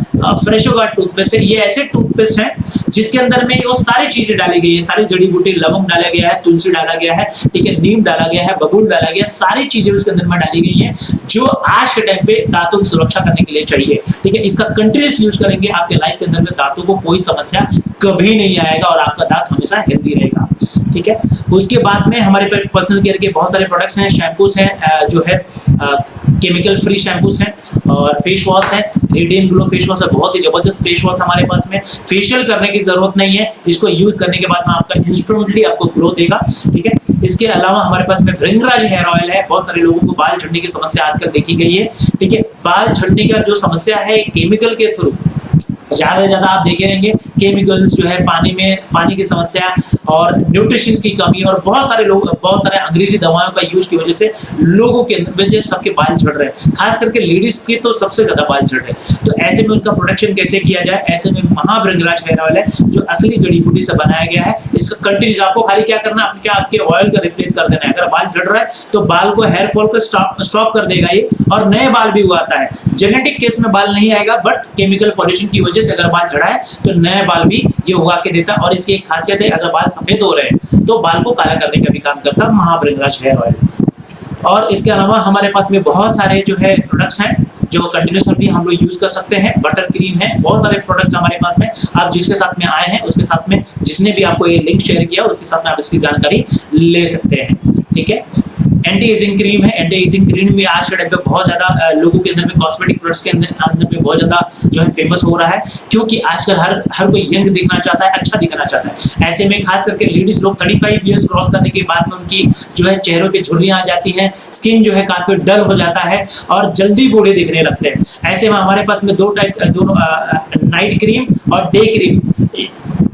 फ्रेशो गार्ड टूथपेस्ट है। ये ऐसे टूथपेस्ट हैं जिसके अंदर में वो सारी चीजें डाली गई है, सारी जड़ी बूटी, लवंग डाला गया है, तुलसी डाला गया है, ठीक है, नीम डाला गया है, बबूल डाला गया है, सारी चीजें उसके अंदर में डाली गई हैं जो आज के टाइम पे दांतों की सुरक्षा करने के लिए चाहिए, ठीक है। इसका कंटिन्यूस यूज करेंगे आपके लाइफ के अंदर में दांतों को कोई समस्या कभी नहीं आएगा और आपका दांत हमेशा हेल्दी रहेगा, ठीक है। उसके बाद में हमारे पास पर्सनल केयर के बहुत सारे प्रोडक्ट्स हैं, शैम्पूस हैं, जो है केमिकल फ्री शैम्पूस हैं और फेस वॉश है, रेडियंट ग्लो फेस वॉश है, बहुत ही जबरदस्त फेस वॉश हमारे पास में। फेशियल करने की जरूरत नहीं है, इसको यूज करने के बाद में आपका इंस्टेंटली आपको ग्लो देगा, ठीक है। इसके अलावा हमारे पास में भृंगराज हेयर ऑयल है। बहुत सारे लोगों को बाल झड़ने की समस्या आजकल देखी गई है, ठीक है। बाल झड़ने का जो समस्या है केमिकल के थ्रू ज्यादा से ज्यादा आप देखे रहेंगे, केमिकल्स जो है पानी की समस्या और न्यूट्रिशन की कमी और बहुत सारे लोग, बहुत सारे अंग्रेजी दवाओं का यूज की वजह से लोगों के वजह सबके बाल झड़ रहे हैं, खास करके लेडीज के तो सबसे ज्यादा बाल झड़ रहे हैं। तो ऐसे में उनका प्रोटेक्शन कैसे किया जाए, ऐसे में महाभृंगराज हेयर ऑयल है जो असली जड़ी बूटी से बनाया गया है। इसका कंटिन्यूस आपको खाली क्या करना है, क्या आपके ऑयल का रिप्लेस कर देना है। अगर बाल झड़ रहा है तो बाल को हेयर फॉल को स्टॉप कर देगा ये, और नए बाल भी उगाता है। जेनेटिक केस में बाल नहीं आएगा, बट केमिकल पॉल्यूशन की वजह से अगर बाल झड़ा है तो नए बाल भी ये उगा के देता है। और इसकी एक खासियत है, अगर बाल सफेद हो रहे हैं तो बाल को काला करने का भी काम करता है महाभृंगराज हेयर ऑयल। और इसके अलावा हमारे पास में बहुत सारे जो है प्रोडक्ट्स हैं जो कंटिन्यूसली हम लोग यूज कर सकते हैं। बटर क्रीम है, बहुत सारे प्रोडक्ट्स हमारे पास में। आप जिसके साथ में आए हैं उसके साथ में, जिसने भी आपको ये लिंक शेयर किया उसके साथ में आप इसकी जानकारी ले सकते हैं। ठीक है, एंटी एजिंग क्रीम है। एंटी एजिंग क्रीम भी आज के टाइम पे बहुत ज्यादा लोगों के अंदर में, कॉस्मेटिक प्रोडक्ट्स के अंदर में बहुत ज्यादा जो है फेमस हो रहा है, क्योंकि आजकल हर कोई यंग दिखना चाहता है, अच्छा दिखना चाहता है। ऐसे में खास करके लेडीज लोग 35 ईयर्स क्रॉस करने के बाद में उनकी जो है चेहरों पे झुर्रियां आ जाती हैं, स्किन जो है काफी डल हो जाता है और जल्दी बूढ़े दिखने लगते हैं। ऐसे में हमारे पास में दोनों नाइट क्रीम और डे क्रीम,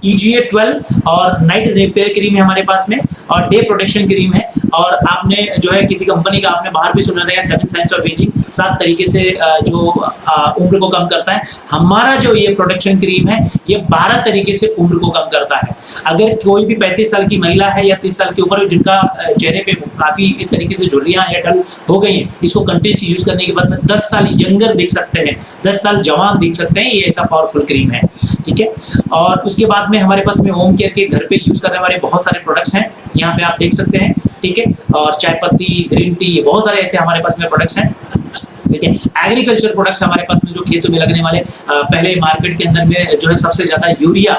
EGA 12 और नाइट रिपेयर क्रीम है हमारे पास में, और डे प्रोटेक्शन क्रीम है। और आपने जो है किसी कंपनी का आपने बाहर भी सुना था 7 साइंस ऑफ एजिंग, 7 तरीके से जो उम्र को कम करता है। हमारा जो ये प्रोटेक्शन क्रीम है ये 12 तरीके से उम्र को कम करता है। अगर कोई भी 35 साल की महिला है या 30 साल के ऊपर जिनका चेहरे पे काफी इस तरीके से झुर्रियां या डल हो गई हैं, इसको कंटिन्यूस यूज करने के बाद में 10 साल यंगर दिख सकते हैं, 10 साल जवान दिख सकते हैं। ये ऐसा पावरफुल क्रीम है। ठीक है, और उसके बाद में हमारे पास में होम केयर के घर पे यूज करने वाले बहुत सारे प्रोडक्ट्स हैं, यहाँ पे आप देख सकते हैं। ठीक है, और चाय पत्ती, ग्रीन टी, बहुत सारे ऐसे हमारे पास में प्रोडक्ट्स हैं। ठीक है, एग्रीकल्चर प्रोडक्ट्स हमारे पास में जो खेतों में लगने वाले, पहले मार्केट के अंदर में जो है सबसे ज्यादा यूरिया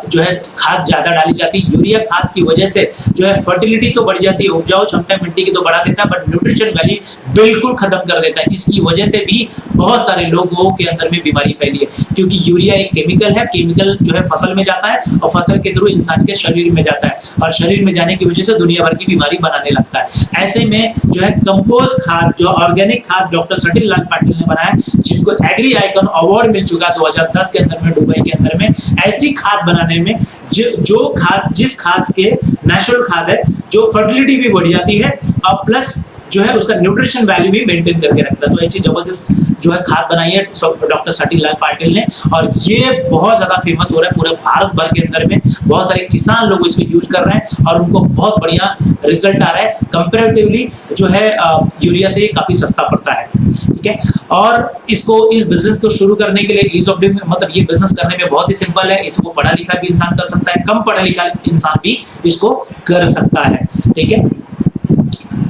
जो है खाद ज्यादा डाली जाती है। यूरिया खाद की वजह से जो है फर्टिलिटी तो बढ़ जाती है, उपजाऊ क्षमता मिट्टी की तो बढ़ा देता है, बट न्यूट्रिशन वैल्यू बिल्कुल खत्म कर देता है। इसकी वजह से भी बहुत सारे लोगों के अंदर में बीमारी फैली है, क्योंकि यूरिया एक केमिकल है। केमिकल जो है फसल में जाता है और फसल के थ्रू इंसान के शरीर में जाता है, और शरीर में जाने की वजह से दुनिया भर की बीमारी बनाने लगता है। ऐसे में जो है कंपोस्ट खाद, जो ऑर्गेनिक खाद डॉक्टर सटिल लाल पाटिल ने बनाया, जिनको एग्री आइकन अवार्ड मिल चुका 2010 के अंदर में, दुबई के अंदर में। ऐसी खाद बनाने में जो खाद, जिस खाद के नेचुरल खाद है, जो फर्टिलिटी भी बढ़ जाती है और प्लस जो है उसका न्यूट्रिशन वैल्यू भी मेंटेन करके रखता है। तो ऐसी जबरदस्त जो है खाद बनाई है डॉक्टर सटिल लाल पाटिल ने, और ये बहुत ज्यादा फेमस हो रहा है पूरे भारत भर के अंदर में। बहुत सारे किसान लोग इसको यूज कर रहे हैं और उनको बहुत बढ़िया रिजल्ट आ रहा है। कंपैरेटिवली जो है यूरिया से काफी सस्ता पड़ता है। ठीक है, और इस बिजनेस को शुरू करने के लिए ईज ऑफ डूइंग, मतलब ये बिजनेस करने में बहुत ही सिंपल है। इसको पढ़ा लिखा भी इंसान कर सकता है, कम पढ़ा लिखा इंसान भी इसको कर सकता है। ठीक है,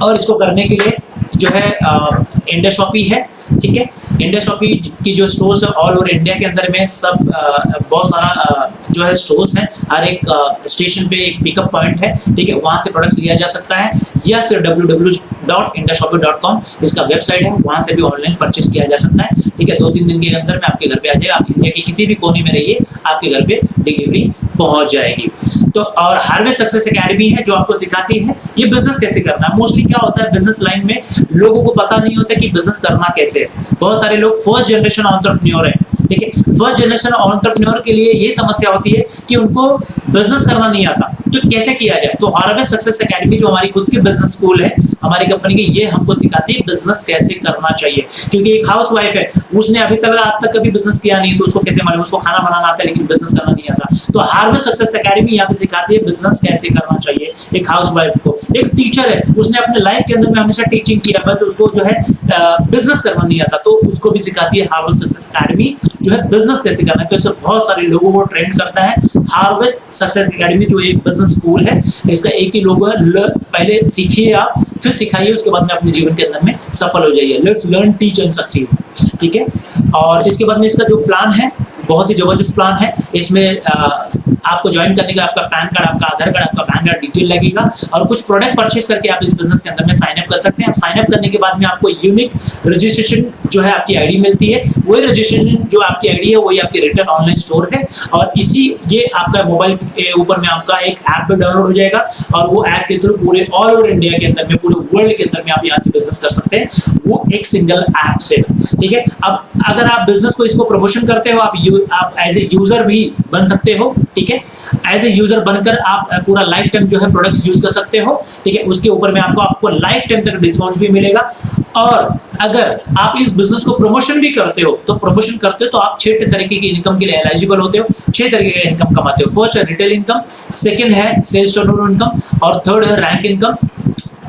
और इसको करने के लिए जो है इंडिया शॉपी है। ठीक है, इंडिया शॉपी की जो स्टोर्स है ऑल ओवर इंडिया के अंदर में सब बहुत सारा जो है स्टोर्स हैं। हर एक स्टेशन पे एक पिकअप पॉइंट है। ठीक है, वहां से प्रोडक्ट लिया जा सकता है, या फिर www.indiashopee.com इसका वेबसाइट है, वहां से भी ऑनलाइन परचेस किया जा सकता है। ठीक है, 2-3 दिन के अंदर में आपके घर पे आ जाएगा। आप इंडिया के किसी भी कोने में रहिए, आपके घर पे डिलीवरी पहुंच जाएगी। तो और हार्वेस्ट सक्सेस एकेडमी है जो आपको सिखाती है ये बिजनेस कैसे करना है। मोस्टली क्या होता है बिजनेस लाइन में, लोगों को पता नहीं होता कि बिजनेस करना कैसे है। बहुत सारे लोग फर्स्ट जनरेशन एंटरप्रेन्योर हैं। ठीक है, फर्स्ट जनरेशन एंटरप्रेन्योर के लिए ये समस्या होती है कि उनको बिजनेस करना नहीं आता, तो कैसे किया जाए। तो हार्वेस्ट सक्सेस एकेडमी जो हमारी खुद की बिजनेस स्कूल है हमारी कंपनी की, ये हमको सिखाती है बिजनेस कैसे करना चाहिए। क्योंकि एक हाउस वाइफ है, उसने अभी तक आज तक कभी बिजनेस किया नहीं, तो उसको कैसे मालूम, उसको खाना बनाना आता है लेकिन बिजनेस करना नहीं आता। तो हार्वेस्ट सक्सेस एकेडमी यहाँ पे सिखाती है बिजनेस कैसे करना चाहिए एक हाउस वाइफ को। एक टीचर है, उसने अपने लाइफ के अंदर में हमेशा टीचिंग किया, बट उसको जो है बिजनेस करना नहीं आता, तो उसको भी सिखाती है हार्वेस्ट सक्सेस एकेडमी जो है बिजनेस कैसे करना है। तो इससे बहुत सारे लोगों को ट्रेन करता है हार्वेस्ट सक्सेस एकेडमी, जो एक बिजनेस स्कूल है। इसका एक ही लोगो है, पहले सीखिए आप, फिर सिखाइए, उसके बाद में अपने जीवन के अंदर में सफल हो जाइए। Let's learn, teach and succeed. ठीक है, और इसके बाद में इसका जो प्लान है बहुत ही जबरदस्त प्लान है। इसमें आपको ज्वाइन करने का आपका पैन कार्ड, आपका आधार कार्ड, आपका बैंक कार्ड डिटेल लगेगा, और कुछ प्रोडक्ट परचेस करके आप इस बिजनेस के अंदर में साइन अप कर सकते हैं। आप साइन अप करने के बाद में आपको यूनिक रजिस्ट्रेशन जो है आपकी आईडी मिलती है। वही रजिस्ट्रेशन जो आपकी आईडी है वही आपकी रिटर्न ऑनलाइन स्टोर है, और इसी ये आपका मोबाइल के ऊपर में आपका एक ऐप भी डाउनलोड हो जाएगा, और वो ऐप के थ्रू पूरे ऑल ओवर इंडिया के अंदर में, पूरे वर्ल्ड के अंदर में आप यहाँ से बिजनेस कर सकते हैं, वो एक सिंगल ऐप से। ठीक है, अब अगर आप बिजनेस को इसको प्रमोशन करते हो, आप एज ए यूजर भी बन सकते हो, ठीक है। एज ए यूजर बनकर आप पूरा लाइफ टाइम जो है प्रोडक्ट्स यूज कर सकते हो, ठीक है। उसके ऊपर में आपको लाइफ टाइम तक डिस्काउंट भी मिलेगा। और अगर आप इस बिजनेस को प्रमोशन भी करते हो तो आप 6 तरीके की इनकम के लिए एलिजिबल होते हो, 6 तरीके का इनकम कमाते हो। फर्स्ट है रिटेल इनकम, सेकंड है सेल्स टर्नओवर इनकम, और थर्ड है rank income,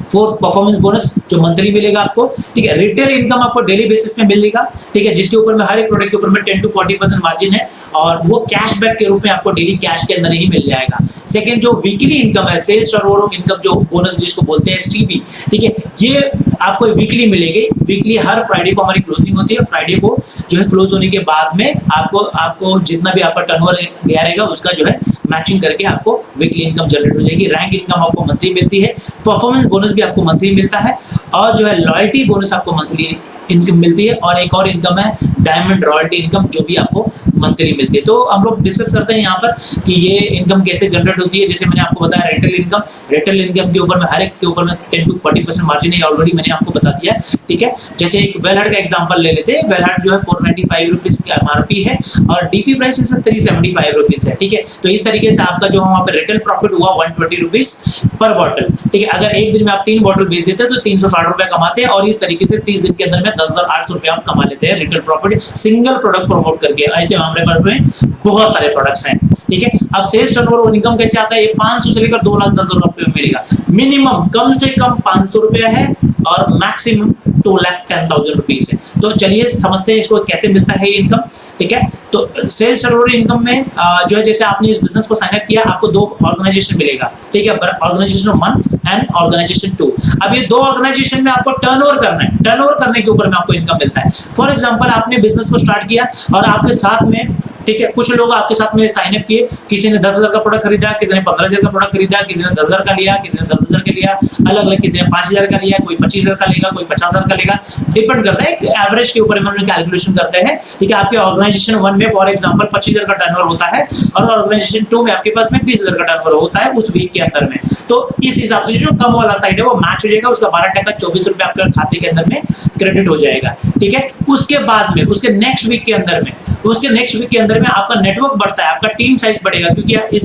fourth performance bonus जो मंथली मिलेगा आपको, ठीक है। रिटेल इनकम आपको डेली बेसिस में मिलेगा, ठीक है, जिसके ऊपर में हर एक प्रोडक्ट के ऊपर में 10 to 40% मार्जिन है, और वो कैशबैक के रूप में आपको डेली कैश के अंदर ही मिल जाएगा। सेकंड जो वीकली इनकम है, सेल्स टर्नओवर इनकम जो बोनस जिसको बोलते हैं STB, ठीक है, ये आपको वीकली मिलेगी। वीकली हर फ्राइडे को हमारी क्लोजिंग होती है, फ्राइडे को जो है क्लोज होने के बाद में आपको जितना भी आपका टर्नओवर गया रहेगा उसका जो है मैचिंग करके आपको वीकली इनकम जनरेट हो जाएगी। रैंक इनकम आपको मंथली मिलती है, परफॉर्मेंस बोनस भी आपको मंथली मिलता है, और जो है लॉयल्टी बोनस आपको मंथली इनकम मिलती है, और एक और इनकम है डायमंड रॉयल्टी इनकम जो भी आपको मंथली मिलती है। तो हम लोग डिस्कस करते हैं यहाँ पर कि ये इनकम कैसे जनरेट होती है। जैसे मैंने आपको बताया रिटेल इनकम के ऊपर में हर एक के ऊपर में 10 to 40% मार्जिन है, ऑलरेडी मैंने आपको बता दिया है, ठीक है। जैसे एक वेलहार्ट का एग्जांपल ले लेते हैं। वेलहार्ट जो है 495 रुपीज की MRP है, और DP प्राइस इस 375 रुपीज है, ठीक है। तो इस तरीके से आपका जो वहाँ पे रिटेल प्रॉफिट हुआ 120 रुपीज पर बॉटल, ठीक है। अगर एक दिन में आप 3 बॉटल बेच देते हैं तो 360 रुपए कमाते हैं, और इस तरीके से 30 दिन के अंदर में 10,800 रुपए आप कमा लेते हैं retail profit, single product promote करके। ऐसे हमारे पास में बहुत सारे प्रोडक्ट्स हैं, ठीक है। अब सेल्स टर्नओवर इनकम कैसे आता है? ये 500 से लेकर 2,10,000 रुपए में मिलेगा। मिनिमम कम से कम 500 रुपया है, और मैक्सिमम 2,10,000 रुपीज है। तो चलिए समझते हैं इसको कैसे मिलता है ये इनकम, ठीक है। तो सेल्स टर्नओवर इनकम में जो है, जैसे आपने इस बिजनेस को साइन अप किया, आपको 2 ऑर्गेनाइजेशन मिलेगा, ठीक है। Organization 1 and organization 2। अब ये 2 ऑर्गेनाइजेशन में आपको टर्नओवर करना है, टर्नओवर करने के ऊपर में आपको इनकम मिलता है। फॉर एग्जांपल आपने बिजनेस को स्टार्ट किया, और आपके साथ में, ठीक है, कुछ लोग आपके साथ में साइन अप किए, किसी ने 10,000 का प्रोडक्ट खरीदा, किसी ने 15,000 का प्रोडक्ट खरीदा, किसी ने 10,000 का लिया, किसी ने 10,000 का लिया, अलग अलग, किसी ने 5,000 का लिया, कोई 25,000 का लेगा, कोई 50,000 का लेगा, डिपेंड करता है। एवरेज के ऊपर में कैलकुलेशन करते हैं, ठीक है। आपके ऑर्गेनाइजेशन 1 में फॉर एग्जांपल 25,000 का टर्नओवर होता है, और ऑर्गेनाइजेशन 2 में आपके पास में 20,000 का टर्नओवर होता है उस वीक के अंदर में। तो इस हिसाब से जो कम वाला साइड है वो मैच हो जाएगा, उसका 12 टका 24 रुपए आपके खाते के अंदर में क्रेडिट हो जाएगा, ठीक है। उसके बाद में उसके नेक्स्ट वीक के अंदर में आपका नेटवर्क बढ़ता है, आपका टीम साइज बढ़ेगा, क्योंकि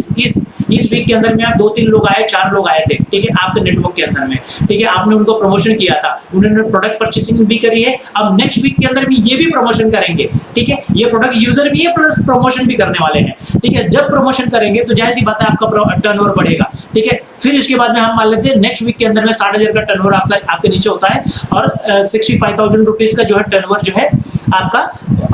इस वीक के अंदर में आप 2-3 लोग आए, 4 लोग आए थे, ठीक है, आपके नेटवर्क के अंदर में, ठीक है। आपने उनको प्रमोशन किया था, उन्होंने प्रोडक्ट परचेसिंग भी करी है, अब नेक्स्ट वीक के अंदर भी ये भी प्रमोशन करेंगे, ठीक है। ये प्रोडक्ट यूजर भी है प्लस प्रमोशन भी करने वाले हैं, ठीक है। जब प्रमोशन करेंगे तो जाहिर सी बात है आपका टर्नओवर बढ़ेगा, ठीक है। फिर इसके बाद में हम मान लेते हैं नेक्स्ट वीक के अंदर में 60,000 का टर्नओवर आपके नीचे होता है, और 65,000 रुपीज का जो है टर्नओवर जो है आपका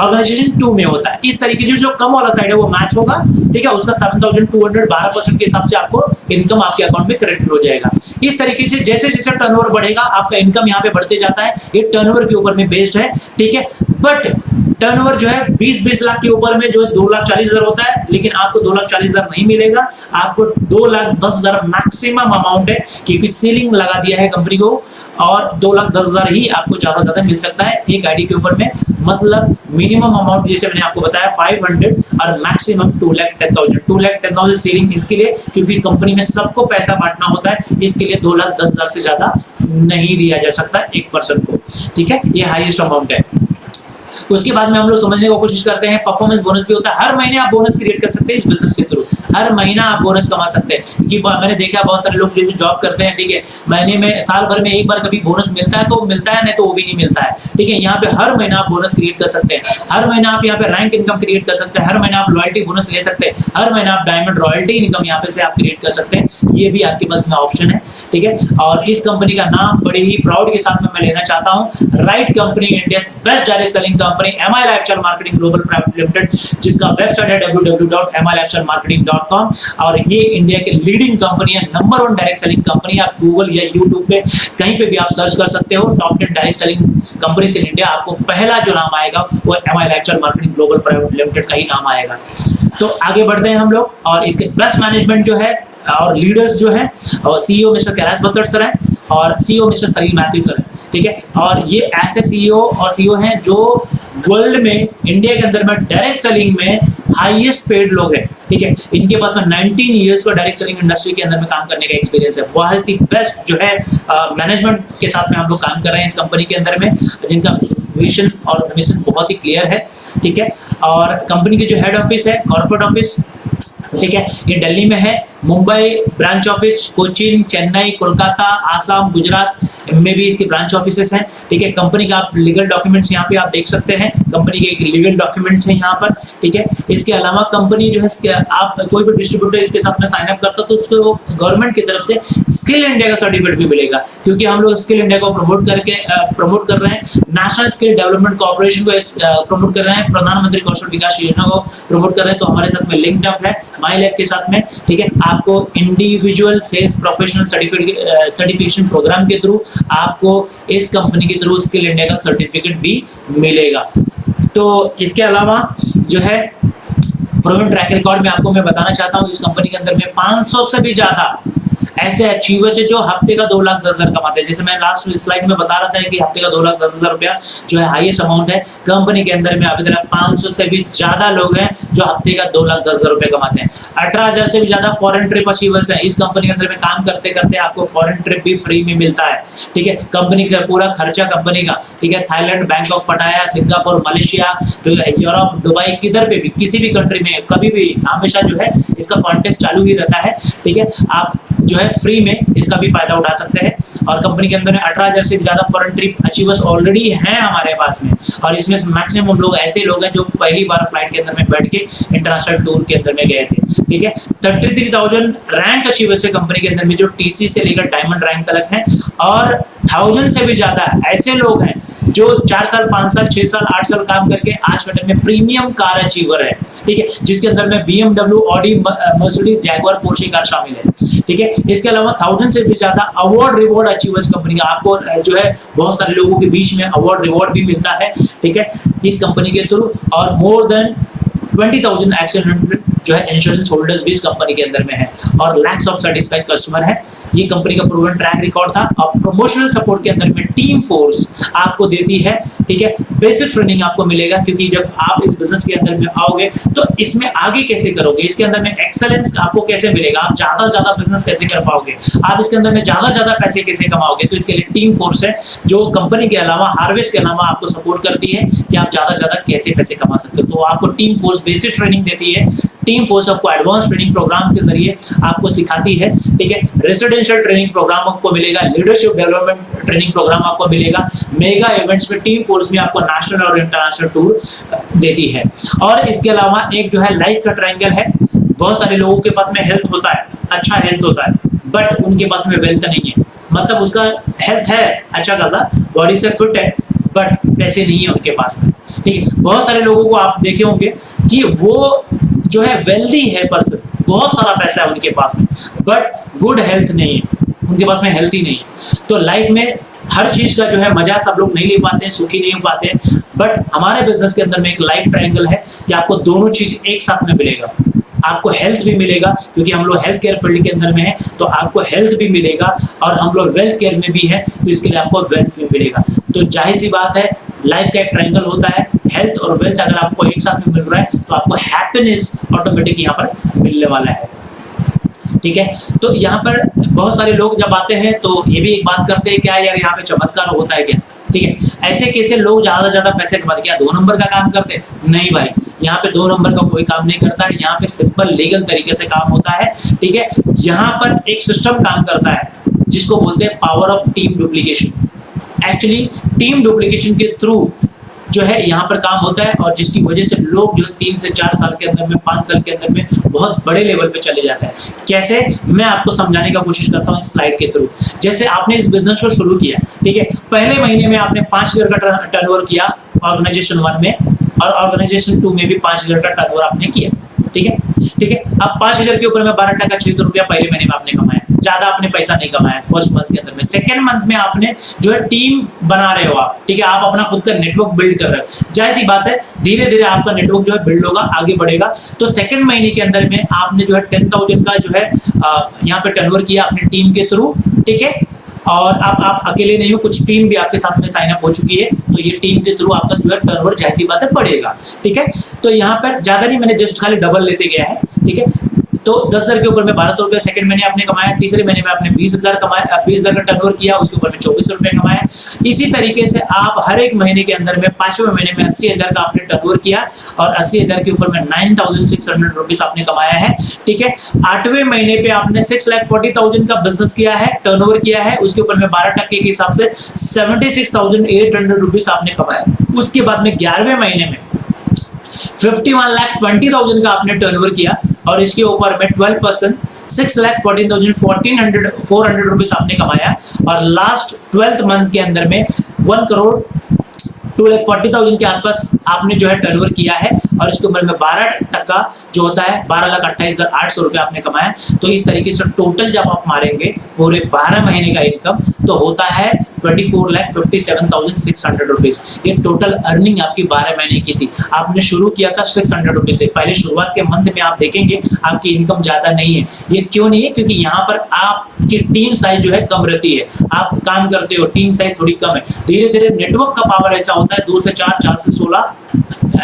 ऑर्गेनाइजेशन 2 में होता है। इस तरीके से जो कम वाला साइड है वो मैच होगा, ठीक है। उसका 7,200 12% के हिसाब से आपको इनकम आपके अकाउंट में क्रेडिट हो जाएगा। इस तरीके से जैसे जैसे टर्नओवर बढ़ेगा आपका इनकम यहाँ पे बढ़ते जाता है। ये टर्नओवर के ऊपर में बेस्ड है, ठीक है। बट टर्नओवर जो है 20 लाख के ऊपर में जो है 2,40,000 होता है, लेकिन आपको 2,40,000 नहीं मिलेगा, आपको 2,10,000 मैक्सिमम अमाउंट है, क्योंकि सीलिंग लगा दिया है कंपनी को, और 2,10,000 ही आपको ज्यादा से ज्यादा मिल सकता है एक आईडी के ऊपर में। मतलब मिनिमम अमाउंट जैसे मैंने आपको बताया 500 और मैक्सिमम 2,10,000 सीलिंग इसके लिए, क्योंकि कंपनी में सबको पैसा बांटना होता है, इसके लिए 2,10,000 से ज्यादा नहीं दिया जा सकता एक पर्सन को, ठीक है। ये हाईएस्ट अमाउंट है। उसके बाद में हम लोग समझने की कोशिश करते हैं परफॉर्मेंस बोनस भी होता है। हर महीने आप बोनस क्रिएट कर सकते हैं इस बिजनेस के थ्रू, हर महीना आप बोनस कमा सकते हैं। क्योंकि मैंने देखा बहुत सारे लोग जो जॉब करते हैं, ठीक है, महीने में साल भर में एक बार कभी बोनस मिलता है तो मिलता है, नहीं तो वो भी नहीं मिलता है, ठीक है। यहाँ पे हर महीना आप बोनस क्रिएट कर सकते हैं, हर महीना आप यहाँ पे रैंक इनकम क्रिएट कर सकते हैं, हर महीना आप लॉयल्टी बोनस ले सकते हैं, हर महीना आप डायमंड रॉयल्टी इनकम यहाँ पे से आप क्रिएट कर सकते हैं। ये भी आपके पास में ऑप्शन है, ठीक है। और इस कंपनी का नाम बड़े ही प्राउड के साथ में मैं लेना चाहता हूँ, right company, India best direct selling company MI lifestyle marketing global private limited, जिसका वेबसाइट है www.milifestylemarketing.com, और ये इंडिया के लीडिंग कंपनी है, नंबर 1 डायरेक्ट सेलिंग कंपनी। आप गूगल या यूट्यूब पे कहीं पे भी आप सर्च कर सकते हो, top 10 direct selling companies in India, आपको पहला जो नाम आएगा वो MI lifestyle marketing global private limited का ही नाम आएगा। तो आगे बढ़ते हैं हम लोग, और इसके बेस्ट मैनेजमेंट जो है और लीडर्स जो है, और CEO मिस्टर कैलाश बत्तड़ सर हैं, और CEO मिस्टर सलील मैथ्यू सर हैं, ठीक है। और ये ऐसे CEO हैं जो वर्ल्ड में, इंडिया के अंदर में डायरेक्ट सेलिंग में हाईएस्ट पेड लोग हैं, ठीक है। इनके पास में 19 इयर्स का डायरेक्ट सेलिंग इंडस्ट्री के अंदर में काम करने का एक्सपीरियंस है। बहुत ही बेस्ट जो है मैनेजमेंट के साथ में हम लोग काम कर रहे हैं इस कंपनी के अंदर में, जिनका विजन और मिशन बहुत ही क्लियर है, ठीक है। और कंपनी की जो हेड ऑफिस है, कॉर्पोरेट ऑफिस ठीक है, ये दिल्ली में है, मुंबई ब्रांच ऑफिस, कोचीन, चेन्नई, कोलकाता, आसाम, गुजरात में भी इसके ब्रांच ऑफिसेस हैं। ठीक है, कंपनी का आप लीगल डॉक्यूमेंट्स यहाँ पे आप देख सकते हैं, कंपनी के लीगल डॉक्यूमेंट्स हैं यहाँ पर। ठीक है, इसके अलावा कंपनी जो है आप कोई भी डिस्ट्रीब्यूटर इसके साथ में साइन अप करता तो उसको गवर्नमेंट की तरफ से स्किल इंडिया का सर्टिफिकेट भी मिलेगा, क्योंकि हम लोग स्किल इंडिया को प्रमोट कर रहे हैं, नेशनल स्किल डेवलपमेंट कॉर्पोरेशन को प्रमोट कर रहे हैं, प्रधानमंत्री कौशल विकास योजना को प्रमोट कर रहे हैं। तो हमारे साथ में लिंक्ड अप है माई लाइफ के साथ में। ठीक है, आपको individual sales professional certification program के थ्रू आपको इस कंपनी के थ्रू स्किल इंडिया का सर्टिफिकेट भी मिलेगा। तो इसके अलावा जो है प्रूवन ट्रैक रिकॉर्ड में आपको मैं बताना चाहता हूँ, इस कंपनी के अंदर में 500 से भी ज्यादा ऐसे अचीवर्स है जो हफ्ते का 2,10,000 कमाते हैं। जैसे मैं लास्ट स्लाइड में बता रहा था कि हफ्ते का 2,10,000 रुपया जो है हाईएस्ट अमाउंट है कंपनी के अंदर में। अभी तक 500 से भी ज्यादा लोग हैं जो हफ्ते का 2,10,000 रुपया कमाते हैं। 18,000 से भी ज्यादा फॉरेन ट्रिप अचीवर्स हैं। इस कंपनी के अंदर में काम करते करते आपको फॉरेन ट्रिप भी फ्री में मिलता है। ठीक है, कंपनी का पूरा खर्चा कंपनी का। ठीक है, थाईलैंड, बैंकॉक, पटाया, सिंगापुर, मलेशिया, यूरोप, दुबई, किधर पे भी किसी भी कंट्री में कभी भी हमेशा जो है इसका कॉन्टेस्ट चालू ही रहता है। ठीक है, आप जो है फ्री में इसका भी फायदा उठा सकते हैं। और कंपनी के अंदर 18,000 से भी ज्यादा फॉरेन ट्रिप अचीवर्स ऑलरेडी हैं हमारे पास में, और इसमें मैक्सिमम लोग ऐसे लोग हैं जो पहली बार फ्लाइट के अंदर में बैठ के इंटरनेशनल टूर के अंदर में गए थे। ठीक है, 33,000 रैंक अचीवर्स है कंपनी के अंदर में जो टीसी से लेकर डायमंड रैंक तक हैं, और 1000 से भी ज्यादा ऐसे लोग हैं जो 4 साल, 5 साल, 6 साल, 8 साल काम करके आज के टाइम में प्रीमियम कार अचीवर है। ठीक है, जिसके अंदर में BMW, Audi, Mercedes, Jaguar, Porsche car शामिल है। ठीक है, इसके अलावा 1000 से भी ज्यादा अवार्ड रिवॉर्ड अचीवर्स कंपनी का आपको जो है बहुत सारे लोगों के बीच में अवार्ड रिवॉर्ड भी मिलता है। ठीक है, इस कंपनी के थ्रू, और मोर देन 20,000 एक्सीडेंट जो है इंश्योरेंस होल्डर्स भी इस कंपनी के अंदर में है, और लैक्स ऑफ सेटिस्फाइड कस्टमर है। ये कंपनी का प्रूवन ट्रैक रिकॉर्ड था। और प्रमोशनल सपोर्ट के अंदर में टीम फोर्स आपको देती है। ठीक है, बेसिक ट्रेनिंग आपको मिलेगा, क्योंकि जब आप इस बिजनेस के अंदर में आओगे तो इसमें आगे कैसे करोगे, इसके अंदर में एक्सेलेंस आपको कैसे मिलेगा, आप ज्यादा से ज्यादा बिजनेस कैसे कर पाओगे, आप इसके अंदर में ज्यादा से ज्यादा पैसे कैसे कमाओगे। तो इसके लिए टीम फोर्स है जो कंपनी के अलावा, हार्वेस्ट के अलावा आपको सपोर्ट करती है कि आप ज्यादा से ज्यादा कैसे पैसे कमा सकते हो। तो आपको टीम फोर्स बेसिक ट्रेनिंग देती है। टीम फोर्स आपको एडवांस ट्रेनिंग प्रोग्राम के जरिए आपको सिखाती है। ठीक है, रेसिडेंशियल ट्रेनिंग प्रोग्राम आपको मिलेगा, लीडरशिप डेवलपमेंट ट्रेनिंग प्रोग्राम आपको मिलेगा, मेगा इवेंट्स में टीम फोर्स में आपको नेशनल और इंटरनेशनल टूर देती है। और इसके अलावा एक जो है लाइफ का ट्रायंगल है। बहुत सारे लोगों के पास में हेल्थ होता है, अच्छा हेल्थ होता है, बट उनके पास में वेल्थ नहीं है। मतलब उसका हेल्थ है अच्छा खासा, बॉडी से फिट है, बट पैसे नहीं है उनके पास में। ठीक है, बहुत सारे लोगों को आप देखे होंगे कि वो जो है वेल्दी है पर्सन, बहुत सारा पैसा है उनके पास में, बट गुड हेल्थ नहीं है, उनके पास में हेल्थ ही नहीं है। तो लाइफ में हर चीज का जो है मजा सब लोग नहीं ले पाते हैं, सुखी नहीं हो पाते हैं, बट हमारे बिजनेस के अंदर में एक लाइफ ट्रायंगल है कि आपको दोनों चीज एक साथ में मिलेगा। आपको हेल्थ भी मिलेगा, क्योंकि हम लोग हेल्थ केयर फील्ड के अंदर में है, तो आपको हेल्थ भी मिलेगा, और हम लोग वेल्थ केयर में भी है, तो इसके लिए आपको वेल्थ भी मिलेगा। तो जाहिर सी बात है, लाइफ का एक ट्रायंगल होता है, हेल्थ और वेल्थ अगर आपको एक साथ में मिल रहा है तो आपको हैप्पीनेस ऑटोमेटिक यहाँ पर मिलने वाला है। ठीक है, तो यहाँ पर बहुत सारे लोग जब आते हैं तो ये भी एक बात करते हैं, क्या यार यहाँ पे चमत्कार होता है क्या। ठीक है, ऐसे कैसे लोग ज्यादा से ज्यादा पैसे कमाते, क्या 2 नंबर का काम करते? नहीं भाई, यहाँ पे 2 नंबर का कोई काम नहीं करता है। यहाँ पे सिंपल लीगल तरीके से काम होता है। ठीक है, यहाँ पर एक सिस्टम काम करता है जिसको बोलते हैं power of team duplication. Actually team duplication के थ्रू जो है यहाँ पर काम होता है, और जिसकी वजह से लोग जो 3 से 4 साल के अंदर में, 5 साल के अंदर में बहुत बड़े लेवल पे चले जाते हैं। कैसे, मैं आपको समझाने का कोशिश करता हूँ इस स्लाइड के थ्रू। जैसे आपने इस बिजनेस को शुरू किया, ठीक है, पहले महीने में आपने 5,000 का टर्नओवर किया ऑर्गेनाइजेशन 1 में, और ऑर्गेनाइजेशन 2 में भी 5,000 का टर्नओवर आपने किया। ठीक है, ठीक है, अब 5,000 के ऊपर में 12% 600 रुपया पहले महीने में आपने कमाया, ज्यादा आपने पैसा नहीं कमाया फर्स्ट मंथ के अंदर में। सेकंड मंथ में आपने जो है टीम बना रहे हो आप, ठीक है, आप अपना खुद का नेटवर्क बिल्ड कर रहे हो। जाहिर सी बात है, धीरे धीरे आपका नेटवर्क जो है बिल्ड होगा, आगे बढ़ेगा। तो सेकंड महीने के अंदर में आपने जो है 10,000 का जो है यहाँ पे टर्नओवर किया अपनी टीम के थ्रू। ठीक है, और आप अकेले नहीं हो, कुछ टीम भी आपके साथ में साइन अप हो चुकी है, तो ये टीम के थ्रू आपका जो है टर्नओवर जाहिर सी बात है बढ़ेगा। ठीक है, तो यहाँ पर ज्यादा नहीं, मैंने जस्ट खाली डबल लेते गया है। ठीक है, तो 10,000 के ऊपर में 1200 रुपये सेकंड महीने आपने कमाया, तीसरे महीने में आपने 20,000 कमाया, 20,000 का टर्नओवर किया, उसके ऊपर में 2400 रुपये कमाया। इसी तरीके से आप हर एक महीने के अंदर में 5वें महीने में 80,000 का आपने टर्नओवर किया और 80,000 के ऊपर में 9,600 रुपीस आपने कमाया है, ठीक है। 8वें महीने पे आपने 6,40,000 का बिजनेस किया है, टर्नओवर किया है, उसके ऊपर में 12% के हिसाब से 76,800 रुपीस आपने कमाया। उसके बाद में 11वें महीने में 51,20,000 का आपने टर्नओवर किया और इसके ऊपर में 12% 6,14,400 रुपीस आपने कमाया और लास्ट 12th मंथ के अंदर में 1,02,40,000 के आसपास आपने जो है टर्नओवर किया है और इसके ऊपर में 12% जो होता है 12,28,800 रुपये आपने कमाया। तो इस तरीके से टोटल जब आप मारेंगे पूरे 12 महीने का इनकम तो होता है 24,57,600 रुपीज। ये टोटल अर्निंग आपकी 12 महीने की थी। आपने शुरू किया था 600 रुपीज से। पहले शुरुआत के मंथ में आप देखेंगे आपकी इनकम ज्यादा नहीं है। ये क्यों नहीं है? क्योंकि यहाँ पर आपकी टीम साइज जो है कम रहती है, आप काम करते हो, टीम साइज थोड़ी कम है। धीरे धीरे नेटवर्क का पावर ऐसा होता है 2 से 4, 4 से 16,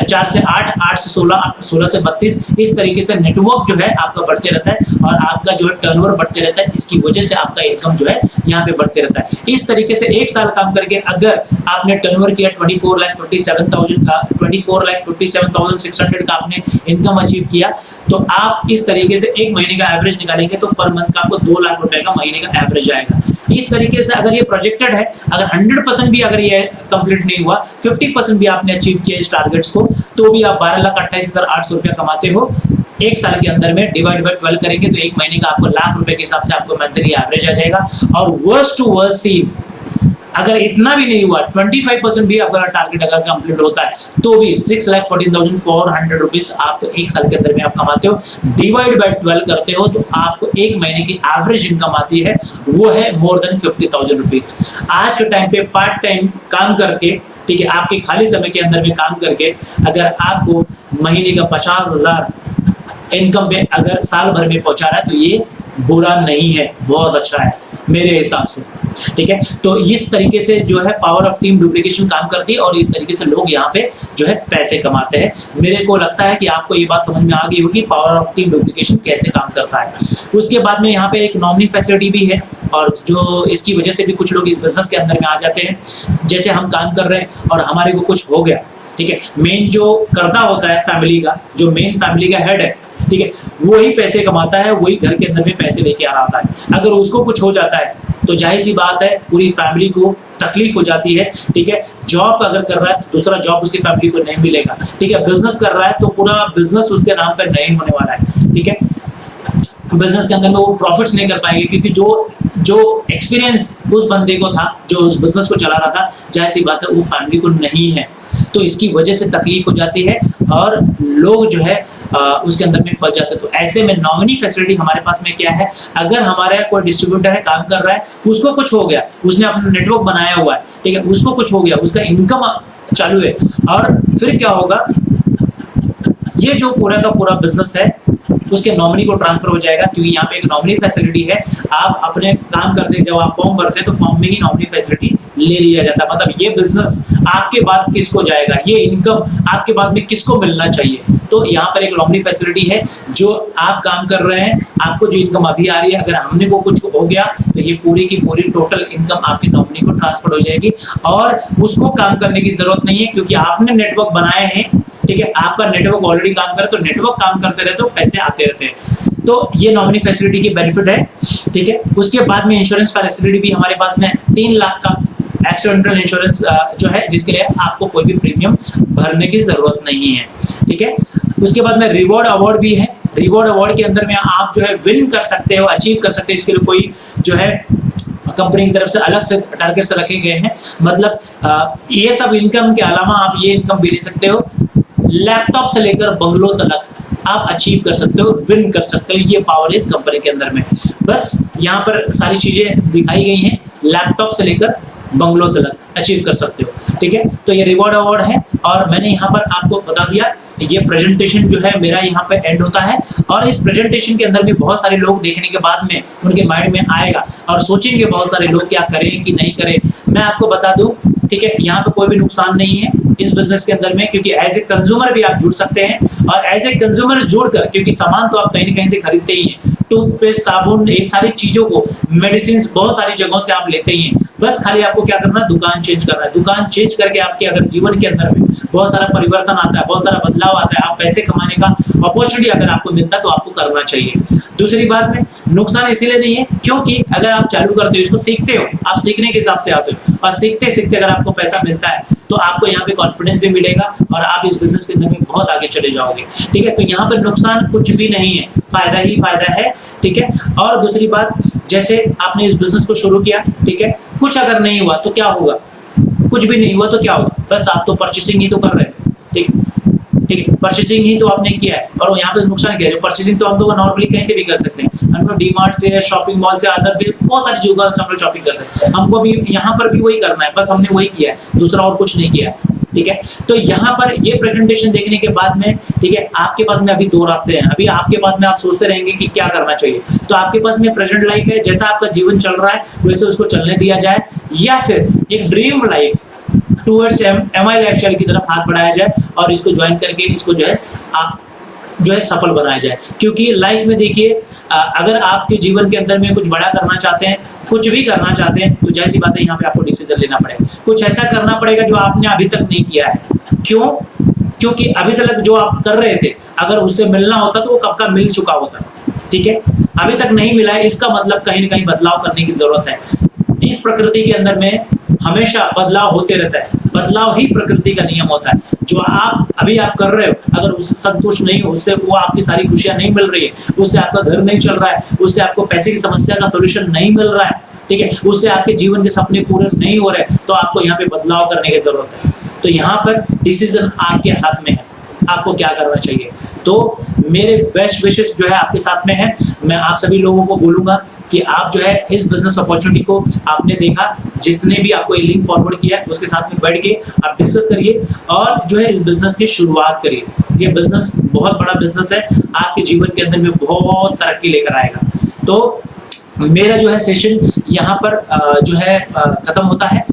4 से 8, 8 से 16, 16 से 32, इस तरीके से नेटवर्क जो है आपका बढ़ते रहता है और आपका जो है टर्नओवर बढ़ते रहता है। इसकी वजह से आपका इनकम जो है यहाँ पे बढ़ते रहता है। इस तरीके से एक साल काम करके अगर आपने टर्नओवर किया 24,57,600 का आपने इनकम अचीव किया तो आप इस तरीके से एक महीने का एवरेज निकालेंगे तो पर मंथ का आपको 2 लाख रुपए का महीने का एवरेज आएगा। इस तरीके से अगर ये प्रोजेक्टेड है, अगर 100% भी अगर ये कंप्लीट नहीं हुआ, 50% भी आपने अचीव किया इस टारगेट्स को, तो भी आप 12,28,800 रुपया कमाते हो। एक साल के अंदर में डिवाइड बाय 12 करेंगे तो एक महीने का आपको लाख रुपए के हिसाब से आपको मंथली एवरेज आ जाएगा। और वर्स्ट टू वर्स्ट सीन अगर इतना भी नहीं हुआ, 25% भी आपका टारगेट अगर कंप्लीट होता है तो भी 6,14,400 रुपीज आप एक साल के अंदर में आप कमाते हो। डिवाइड बाय 12 करते हो तो आपको एक महीने की एवरेज इनकम आती है, वो है मोर देन 50,000 रुपीज। आज के टाइम पे पार्ट टाइम काम करके, ठीक है, आपके खाली समय के अंदर में काम करके अगर आपको महीने का 50,000 इनकम पे अगर साल भर में पहुंचा रहा है तो ये बुरा नहीं है, बहुत अच्छा है मेरे हिसाब से, ठीक है। तो इस तरीके से जो है पावर ऑफ टीम डुप्लीकेशन काम करती है और इस तरीके से लोग यहाँ पे जो है पैसे कमाते हैं। मेरे को लगता है कि आपको ये बात समझ में आ गई होगी पावर ऑफ टीम डुप्लीकेशन कैसे काम करता है। उसके बाद में यहाँ पे एक नॉमिनी फैसिलिटी भी है और जो इसकी वजह से भी कुछ लोग इस बिजनेस के अंदर में आ जाते हैं। जैसे हम काम कर रहे हैं और हमारे को कुछ हो गया, ठीक है, मेन जो कर्ता होता है फैमिली का, जो मेन फैमिली का हेड है, ठीक है, वही पैसे कमाता है, वही घर के अंदर में पैसे लेके आ रहा है। अगर उसको कुछ हो जाता है तो जाहिर सी बात है पूरी फैमिली को तकलीफ हो जाती है, ठीक है। जॉब अगर कर रहा है तो दूसरा जॉब उसकी फैमिली को नहीं मिलेगा, ठीक है। बिजनेस कर रहा है तो पूरा बिजनेस उसके नाम पर नहीं होने वाला है, ठीक है। बिजनेस के अंदर में वो प्रॉफिट्स नहीं कर पाएंगे क्योंकि जो एक्सपीरियंस उस बंदे को था जो उस बिजनेस को चला रहा था, जाहिर सी बात है वो फैमिली को नहीं है। तो इसकी वजह से तकलीफ हो जाती है और लोग जो है उसके अंदर में फंस जाते हैं। तो ऐसे में नॉमिनी फैसिलिटी हमारे पास में क्या है, अगर हमारे कोई डिस्ट्रीब्यूटर है, काम कर रहा है, उसको कुछ हो गया, उसने अपना नेटवर्क बनाया हुआ है, ठीक है, उसको कुछ हो गया, उसका इनकम चालू है और फिर क्या होगा, ये जो पूरा का पूरा बिजनेस है उसके नॉमिनी को ट्रांसफर हो जाएगा क्योंकि यहाँ पे एक नॉमिनी फैसिलिटी है। आप अपने काम करते जब आप फॉर्म भरते तो फॉर्म में ही नॉमिनी फैसिलिटी ले लिया जाता है। मतलब ये बिजनेस आपके बाद किसको जाएगा, ये इनकम आपके बाद में किसको मिलना चाहिए। तो यहाँ पर एक नॉमिनी फैसिलिटी है, जो आप काम कर रहे हैं, आपको जो इनकम अभी आ रही है, अगर हमने को कुछ हो गया तो ये पूरी की पूरी टोटल इनकम आपके नॉमिनी को ट्रांसफर हो जाएगी और उसको काम करने की जरूरत नहीं है क्योंकि आपने नेटवर्क बनाए हैं, ठीक है, आपका नेटवर्क ऑलरेडी काम करे तो नेटवर्क काम करते रहते तो पैसे आते रहते हैं। तो ये नॉमिनी फैसिलिटी की बेनिफिट है, ठीक है। उसके बाद में इंश्योरेंस फैसिलिटी भी हमारे पास में 3 लाख का एक्सीडेंटल इंश्योरेंस जो है, जिसके लिए आपको कोई भी प्रीमियम भरने की जरूरत नहीं है, ठीक है। उसके बाद में रिवॉर्ड अवार्ड भी है। रिवॉर्ड अवार्ड के अंदर में आप जो है विन कर सकते हो, अचीव कर सकते हो। इसके लिए कोई जो है कंपनी की तरफ से अलग से टारगेट्स रखे गए हैं। मतलब ये सब इनकम के अलावा आप ये इनकम भी ले सकते हो, लैपटॉप से लेकर बंगलो तक आप अचीव कर सकते हो, विन कर सकते हो। ये पावर है इस कंपनी के अंदर में। बस यहाँ पर सारी चीजें दिखाई गई हैं, लैपटॉप से लेकर बंगलो तक अचीव कर सकते हो, ठीक है। तो ये रिवॉर्ड अवार्ड है और मैंने यहाँ पर आपको बता दिया। ये प्रेजेंटेशन जो है मेरा यहाँ पे एंड होता है और इस प्रेजेंटेशन के अंदर भी बहुत सारे लोग देखने के बाद में उनके माइंड में आएगा और सोचेंगे बहुत सारे लोग क्या करें कि नहीं करें। मैं आपको बता दूं ठीक है, यहाँ पे कोई भी नुकसान नहीं है इस बिजनेस के अंदर में, क्योंकि एज ए कंज्यूमर भी आप जुड़ सकते हैं, और एज ए कंज्यूमर जुड़कर, क्योंकि सामान तो आप कहीं न कहीं से खरीदते ही हैं, टूथपेस्ट, साबुन, ये सारी चीज़ों को, मेडिसिन बहुत सारी जगहों से आप लेते ही हैं। बस खाली आपको क्या करना है, दुकान चेंज करना है। दुकान चेंज करके आपके अगर जीवन के अंदर में बहुत सारा परिवर्तन आता है, बहुत सारा बदलाव आता है, आप पैसे कमाने का अपॉर्चुनिटी अगर आपको मिलता है तो आपको करना चाहिए। दूसरी बात में नुकसान इसीलिए नहीं है क्योंकि अगर आप चालू करते हो, इसको सीखते हो, आप सीखने के हिसाब से आते हो, और सीखते-सीखते अगर आपको पैसा मिलता है तो आपको यहाँ पे कॉन्फिडेंस भी मिलेगा और आप इस बिज़नेस के अंदर में बहुत आगे चले जाओगे। ठीक है? तो यहाँ पे नुकसान कुछ भी नहीं है, फ़ायदा ही फ़ायदा है। ठीक है? और दूसरी बात, जैसे आपने इस बिज़नेस को शुरू किया, ठीक है? कुछ अगर नहीं हुआ तो क्या होगा? कुछ भी नहीं हुआ तो क्या होगा? बस आप तो परचेसिंग ही तो कर रहे हो। ठीक है? ठीक है, परचेसिंग ही तो आपने किया है, और यहाँ पे नुकसान क्या है? जो परचेसिंग तो हम लोग नॉर्मली कहीं से भी कर सकते हैं, हम लोग डीमार्ट से, शॉपिंग मॉल से, अदर भी बहुत सारी जगहों से हम लोग शॉपिंग करते हैं। हमको भी यहाँ पर भी वही करना है, बस हमने वही किया है, दूसरा और कुछ नहीं किया है। ठीक है? तो यहाँ पर ये प्रेजेंटेशन देखने के बाद में, ठीक है, आपके पास में अभी दो रास्ते हैं। अभी आपके पास में आप सोचते रहेंगे कि क्या करना चाहिए, तो आपके पास में प्रेजेंट लाइफ है, जैसा आपका जीवन चल रहा है वैसे उसको चलने दिया जाए, या फिर एक dream life towards MI lifestyle की तरफ हाथ बढ़ाया जाए और इसको ज्वाइन करके इसको जो है आप जो है सफल बनाया जाए। क्योंकि लाइफ में देखिए, अगर आपके जीवन के अंदर में कुछ बड़ा करना चाहते हैं, कुछ भी करना चाहते हैं, तो जाहिर सी बात है यहाँ पे आपको डिसीजन लेना पड़ेगा। कुछ ऐसा करना पड़ेगा जो आपने अभी तक नहीं किया है। क्यों? क्योंकि अभी तक जो आप कर रहे थे, अगर उससे मिलना होता तो वो कब का मिल चुका होता। ठीक है? अभी तक नहीं मिला है, इसका मतलब कहीं न कहीं बदलाव करने की ज़रूरत है। इस प्रकृति के अंदर में हमेशा बदलाव होते रहता है, बदलाव ही प्रकृति का नियम होता है। जो आप अभी आप कर रहे हो, अगर उससे संतुष्ट नहीं हो, उससे वो आपकी सारी खुशियाँ नहीं मिल रही है, उससे आपका घर नहीं चल रहा है, उससे आपको पैसे की समस्या का सॉल्यूशन नहीं मिल रहा है, ठीक है, उससे आपके जीवन के सपने पूरे नहीं हो रहे, तो आपको यहाँ पे बदलाव करने की ज़रूरत है। तो यहाँ पर डिसीज़न आपके हाथ में है, आपको क्या करना चाहिए। तो मेरे बेस्ट विशेस जो है आपके साथ में है। मैं आप सभी लोगों को बोलूँगा कि आप जो है इस बिज़नेस अपॉर्चुनिटी को आपने देखा, जिसने भी आपको ये लिंक फॉरवर्ड किया है उसके साथ में बैठ के आप डिस्कस करिए और जो है इस बिज़नेस की शुरुआत करिए। ये बिज़नेस बहुत बड़ा बिज़नेस है, आपके जीवन के अंदर में बहुत तरक्की लेकर आएगा। तो मेरा जो है सेशन यहाँ पर जो है ख़त्म होता है।